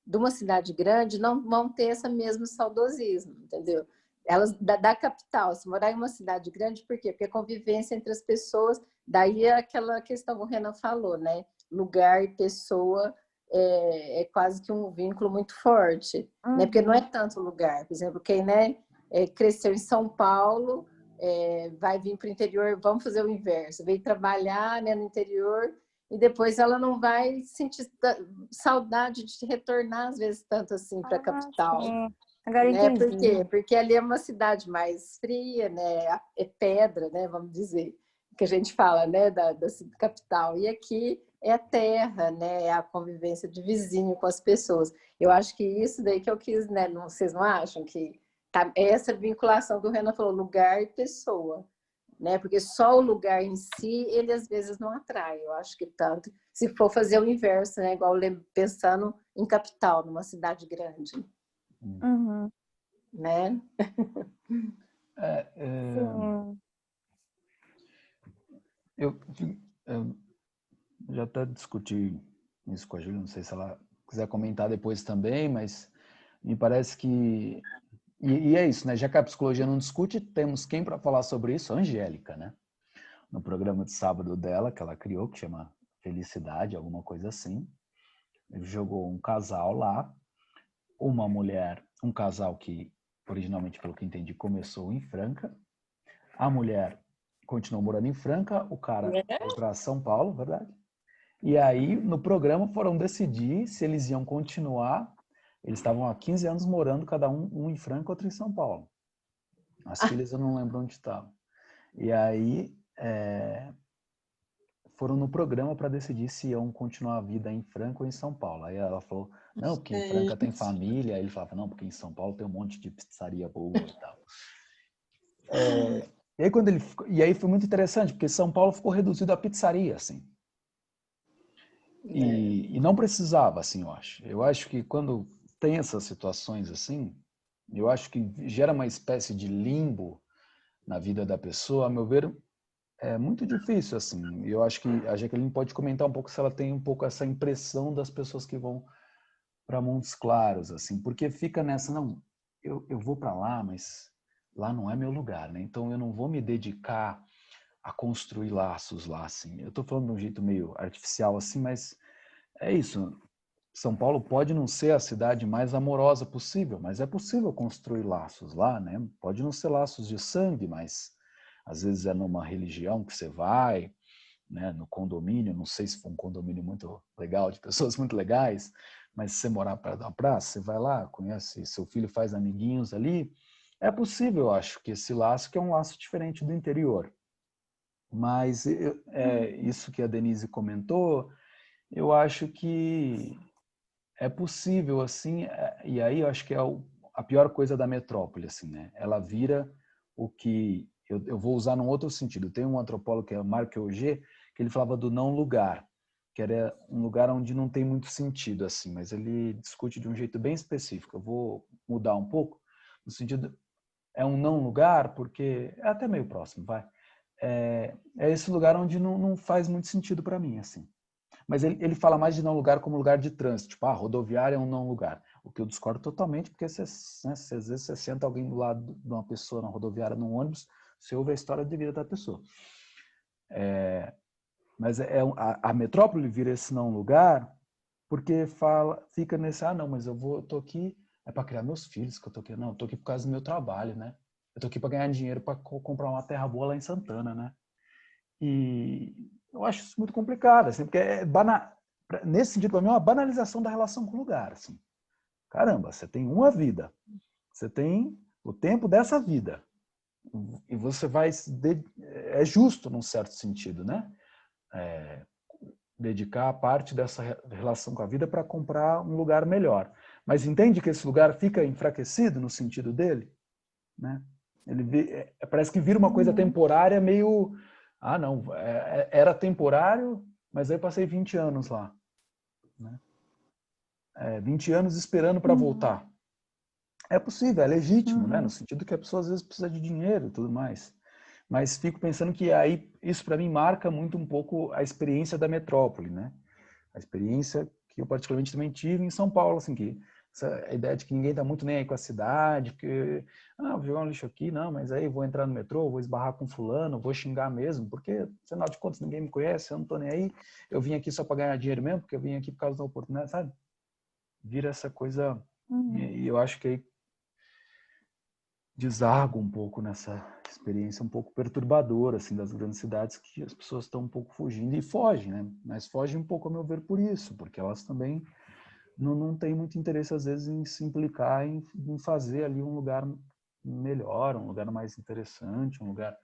de uma cidade grande não vão ter esse mesmo saudosismo, entendeu? Elas da capital, se morar em uma cidade grande, por quê? Porque a convivência entre as pessoas, daí é aquela questão que o Renan falou, né? Lugar e pessoa é quase que um vínculo muito forte, né? Porque não é tanto lugar. Por exemplo, quem cresceu em São Paulo, vai vir para o interior, vamos fazer o inverso, veio trabalhar, né, no interior e depois ela não vai sentir saudade de retornar, às vezes, tanto assim para a capital. Sim. Agora Né? entendi. Por quê? Porque ali é uma cidade mais fria, né? É pedra, né? Vamos dizer, que a gente fala, né? Da capital. E aqui é a terra, né? É a convivência de vizinho com as pessoas. Eu acho que isso daí que eu quis, né? Vocês não acham que essa vinculação que o Renan falou, lugar e pessoa, né? Porque só o lugar em si, ele às vezes não atrai. Eu acho que tanto, se for fazer o inverso, né? Igual pensando em capital, numa cidade grande. Né? Eu já até discuti isso com a Júlia, não sei se ela quiser comentar depois também, mas me parece que... E é isso, né? Já que a psicologia não discute, temos quem para falar sobre isso? A Angélica, né? No programa de sábado dela, que ela criou, que chama Felicidade, alguma coisa assim. Ele jogou um casal lá, uma mulher, um casal que originalmente, pelo que entendi, começou em Franca. A mulher continuou morando em Franca, o cara foi para São Paulo, verdade? E aí, no programa, foram decidir se eles iam continuar. Eles estavam há 15 anos morando, cada um em Franca, outro em São Paulo. As filhas eu não lembro onde estavam. E aí, foram no programa para decidir se iam continuar a vida em Franca ou em São Paulo. Aí ela falou, não, porque em Franca tem família. Aí ele falava, não, porque em São Paulo tem um monte de pizzaria boa e tal. E aí foi muito interessante, porque São Paulo ficou reduzido a pizzaria, assim. E não precisava, assim, eu acho. Eu acho que quando tem essas situações assim, eu acho que gera uma espécie de limbo na vida da pessoa, a meu ver, é muito difícil, assim. Eu acho que a Jaqueline pode comentar um pouco se ela tem um pouco essa impressão das pessoas que vão para Montes Claros, assim, porque fica nessa, não, eu vou para lá, mas lá não é meu lugar, né? Então eu não vou me dedicar a construir laços lá, assim. Eu estou falando de um jeito meio artificial, assim, mas é isso. São Paulo pode não ser a cidade mais amorosa possível, mas é possível construir laços lá, né? Pode não ser laços de sangue, mas às vezes é numa religião que você vai, né? No condomínio, não sei se for um condomínio muito legal, de pessoas muito legais, mas se você morar perto da praça, você vai lá, conhece, seu filho faz amiguinhos ali, é possível, eu acho, que esse laço, que é um laço diferente do interior. Mas isso que a Denise comentou, eu acho que é possível, assim, e aí eu acho que é a pior coisa da metrópole, assim, né? Ela vira o que eu vou usar num outro sentido. Tem um antropólogo que é Marc Auger, que ele falava do não lugar, que era um lugar onde não tem muito sentido, assim, mas ele discute de um jeito bem específico. Eu vou mudar um pouco, no sentido, é um não lugar, porque é até meio próximo, vai. É esse lugar onde não faz muito sentido para mim, assim. Mas ele fala mais de não lugar como lugar de trânsito. Tipo, rodoviária é um não lugar. O que eu discordo totalmente, porque às vezes você senta alguém do lado de uma pessoa na rodoviária, num ônibus, você ouve a história de vida da pessoa. Mas a metrópole vira esse não lugar porque fica nesse, não, mas eu tô aqui, é para criar meus filhos que eu tô aqui. Não, eu tô aqui por causa do meu trabalho, né? Eu tô aqui para ganhar dinheiro para comprar uma terra boa lá em Santana, né? E eu acho isso muito complicado, assim, porque nesse sentido, para mim, é uma banalização da relação com o lugar. Assim. Caramba, você tem uma vida, você tem o tempo dessa vida, e você vai... É justo, num certo sentido, né? Dedicar a parte dessa relação com a vida para comprar um lugar melhor. Mas entende que esse lugar fica enfraquecido no sentido dele? Né? Parece que vira uma coisa temporária meio... não, era temporário, mas aí eu passei 20 anos lá. Né? 20 anos esperando para voltar. É possível, é legítimo, né? No sentido que a pessoa às vezes precisa de dinheiro e tudo mais. Mas fico pensando que aí isso para mim marca muito um pouco a experiência da metrópole, né? A experiência que eu particularmente também tive em São Paulo, assim, que a ideia de que ninguém está muito nem aí com a cidade, que, vou jogar um lixo aqui, não, mas aí vou entrar no metrô, vou esbarrar com fulano, vou xingar mesmo, porque, afinal de contas, ninguém me conhece, eu não estou nem aí, eu vim aqui só para ganhar dinheiro mesmo, porque eu vim aqui por causa da oportunidade, sabe? Vira essa coisa, e eu acho que aí desargo um pouco nessa experiência um pouco perturbadora, assim, das grandes cidades, que as pessoas estão um pouco fugindo, e fogem, né? Mas fogem um pouco, a meu ver, por isso, porque elas também não têm muito interesse, às vezes, em se implicar, em fazer ali um lugar melhor, um lugar mais interessante, um lugar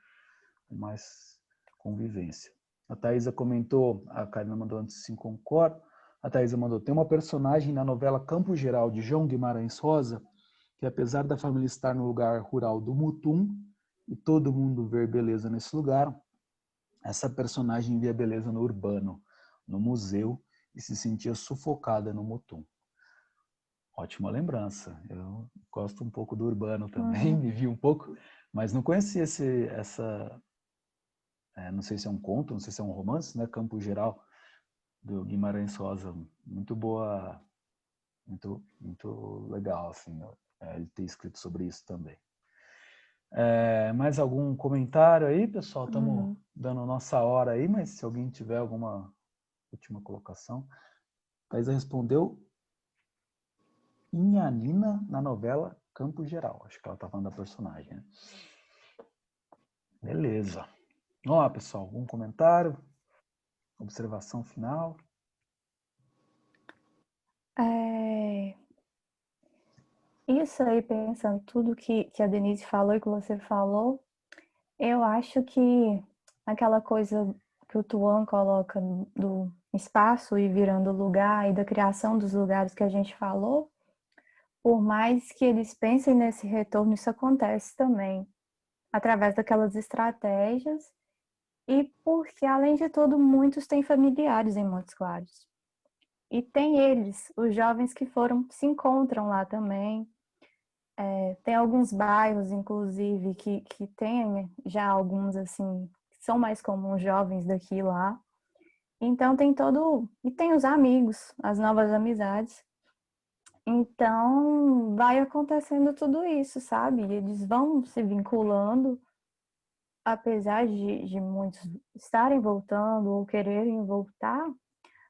com mais convivência. A Thaisa comentou, a Karina mandou antes, sim, concordo. A Thaisa mandou, tem uma personagem na novela Campo Geral, de João Guimarães Rosa, que apesar da família estar no lugar rural do Mutum, e todo mundo ver beleza nesse lugar, essa personagem via beleza no urbano, no museu, e se sentia sufocada no Mutum. Ótima lembrança. Eu gosto um pouco do urbano também, vivi um pouco, mas não conhecia não sei se é um conto, não sei se é um romance, né? Campo Geral, do Guimarães Rosa. Muito boa, muito legal, assim, ele ter escrito sobre isso também. Mais algum comentário aí, pessoal? Estamos dando nossa hora aí, mas se alguém tiver alguma última colocação. Thaisa respondeu Inhanina na novela Campo Geral. Acho que ela está falando da personagem, né? Beleza. Vamos lá, pessoal. Algum comentário? Observação final? Isso aí, pensando tudo que a Denise falou e que você falou, eu acho que aquela coisa que o Tuan coloca do espaço e virando lugar e da criação dos lugares que a gente falou, por mais que eles pensem nesse retorno, isso acontece também, através daquelas estratégias e porque, além de tudo, muitos têm familiares em Montes Claros. E tem eles, os jovens que se encontram lá também. Tem alguns bairros, inclusive, que tem já alguns, assim, que são mais comuns jovens daqui lá. Então tem e tem os amigos, as novas amizades. Então vai acontecendo tudo isso, sabe? Eles vão se vinculando apesar de muitos estarem voltando ou quererem voltar,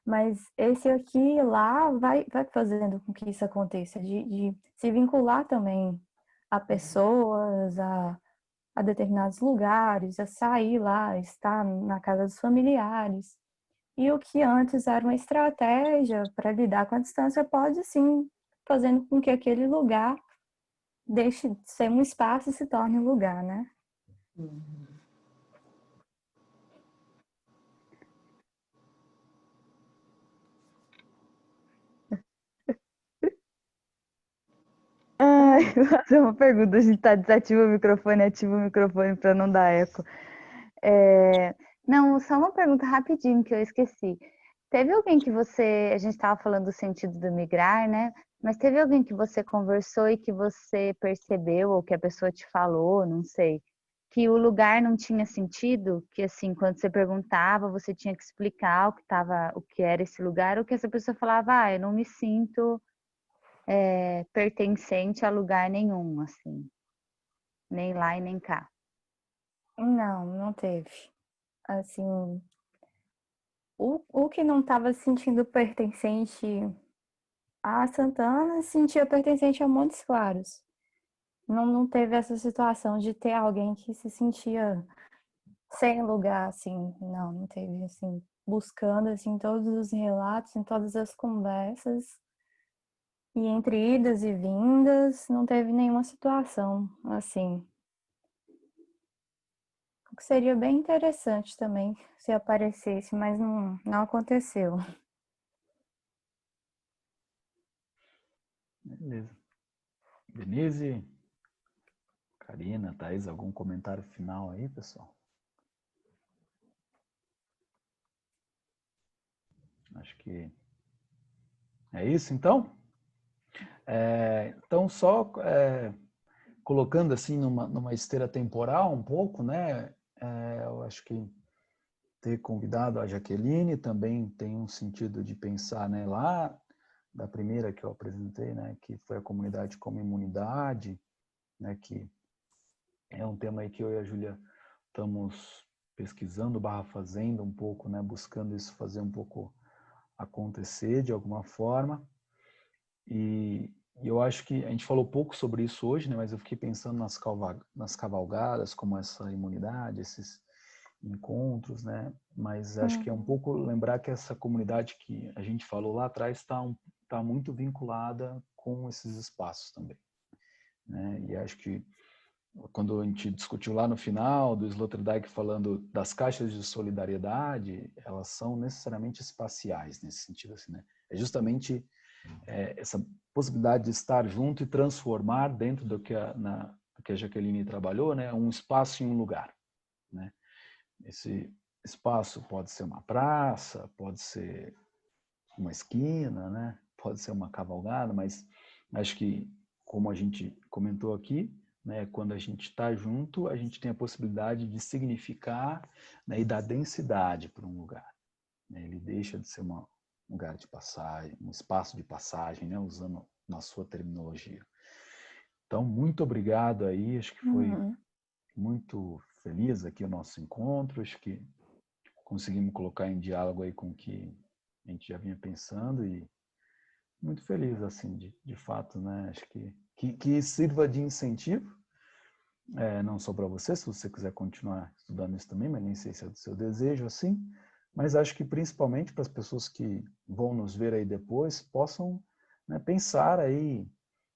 mas esse aqui e lá vai fazendo com que isso aconteça, de se vincular também a pessoas, a determinados lugares, a sair lá, estar na casa dos familiares. E o que antes era uma estratégia para lidar com a distância pode sim fazendo com que aquele lugar deixe de ser um espaço e se torne um lugar, né? Ai, vou fazer uma pergunta. A gente tá desativa o microfone, ativa o microfone para não dar eco. Não, só uma pergunta rapidinho que eu esqueci. Teve alguém que você, a gente estava falando do sentido do migrar, né? Mas teve alguém que você conversou e que você percebeu, ou que a pessoa te falou, não sei, que o lugar não tinha sentido? Que assim, quando você perguntava, você tinha que explicar o que era esse lugar, ou que essa pessoa falava, eu não me sinto pertencente a lugar nenhum, assim, nem lá e nem cá. Não teve. Assim, o que não estava se sentindo pertencente a Santana se sentia pertencente a Montes Claros. Não teve essa situação de ter alguém que se sentia sem lugar, assim. Não teve, assim, buscando, assim, todos os relatos, em todas as conversas. E entre idas e vindas, não teve nenhuma situação, assim. O que seria bem interessante também se aparecesse, mas não aconteceu. Beleza. Denise, Karina, Thaís, algum comentário final aí, pessoal? Acho que é isso, então? Então, só colocando assim numa esteira temporal um pouco, né? Eu acho que ter convidado a Jaqueline também tem um sentido de pensar, né, lá da primeira que eu apresentei, né, que foi a comunidade como imunidade, né, que é um tema aí que eu e a Júlia estamos pesquisando, fazendo um pouco, né, buscando isso fazer um pouco acontecer de alguma forma. E eu acho que a gente falou pouco sobre isso hoje, né, mas eu fiquei pensando nas cavalgadas, como essa imunidade, esses encontros, né? Mas acho que é um pouco lembrar que essa comunidade que a gente falou lá atrás está muito vinculada com esses espaços também, né? E acho que quando a gente discutiu lá no final do Sloterdijk falando das caixas de solidariedade, elas são necessariamente espaciais nesse sentido, assim, né? É justamente essa possibilidade de estar junto e transformar dentro do que do que a Jaqueline trabalhou, né? Um espaço em um lugar, né? Esse espaço pode ser uma praça, pode ser uma esquina, né? Pode ser uma cavalgada, mas acho que, como a gente comentou aqui, né, quando a gente está junto, a gente tem a possibilidade de significar, né, e dar densidade para um lugar, né? Ele deixa de ser um lugar de passagem, um espaço de passagem, né, usando na sua terminologia. Então, muito obrigado aí, acho que foi muito feliz aqui o nosso encontro, acho que conseguimos colocar em diálogo aí com o que a gente já vinha pensando e muito feliz, assim, de fato, né? Acho que sirva de incentivo, não só para você, se você quiser continuar estudando isso também, mas nem sei se é do seu desejo, assim, mas acho que principalmente para as pessoas que vão nos ver aí depois, possam, né, pensar aí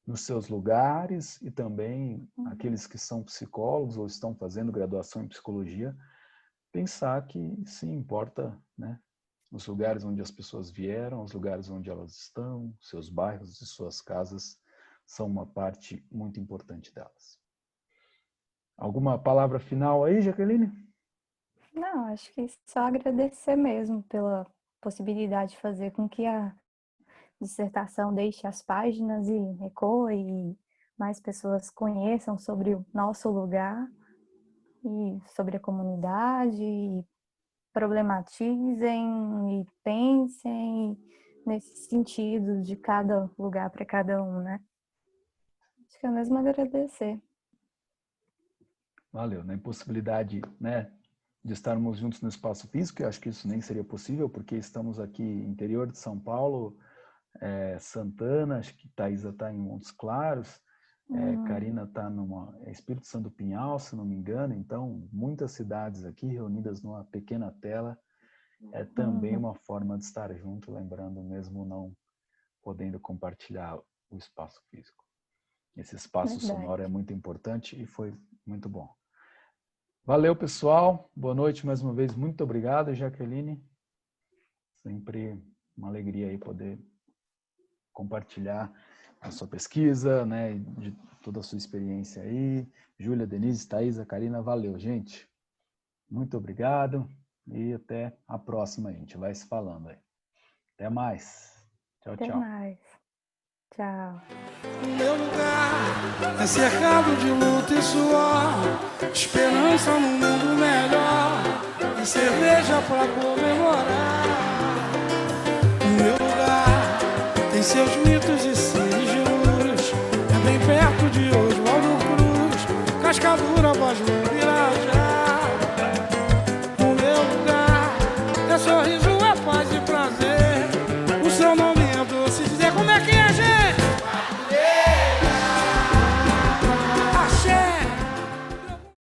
nos seus lugares e também aqueles que são psicólogos ou estão fazendo graduação em psicologia, pensar que sim, importa, né, os lugares onde as pessoas vieram, os lugares onde elas estão, seus bairros e suas casas são uma parte muito importante delas. Alguma palavra final aí, Jaqueline? Não, acho que só agradecer mesmo pela possibilidade de fazer com que a dissertação deixe as páginas e ecoe e mais pessoas conheçam sobre o nosso lugar e sobre a comunidade e problematizem e pensem nesse sentido de cada lugar para cada um, né? Acho que é mesmo agradecer. Valeu. Na impossibilidade, né, de estarmos juntos no espaço físico, eu acho que isso nem seria possível, porque estamos aqui interior de São Paulo, Santana, acho que Thaisa está em Montes Claros, Karina está numa Espírito Santo do Pinhal, se não me engano, então muitas cidades aqui reunidas numa pequena tela é também uma forma de estar junto, lembrando mesmo não podendo compartilhar o espaço físico. Esse espaço sonoro é muito importante e foi muito bom. Valeu, pessoal. Boa noite mais uma vez. Muito obrigado, Jaqueline. Sempre uma alegria aí poder compartilhar a sua pesquisa, né, de toda a sua experiência aí. Júlia, Denise, Thaisa, Karina, valeu, gente. Muito obrigado e até a próxima, a gente vai se falando aí. Até mais. Tchau, tchau. Até mais. Tchau. O meu lugar é cercado de luta e suor, esperança num mundo melhor e cerveja pra comemorar. O meu lugar tem seus mitos e seres de luz, é bem perto de Oswaldo Cruz, Cascadura, Voz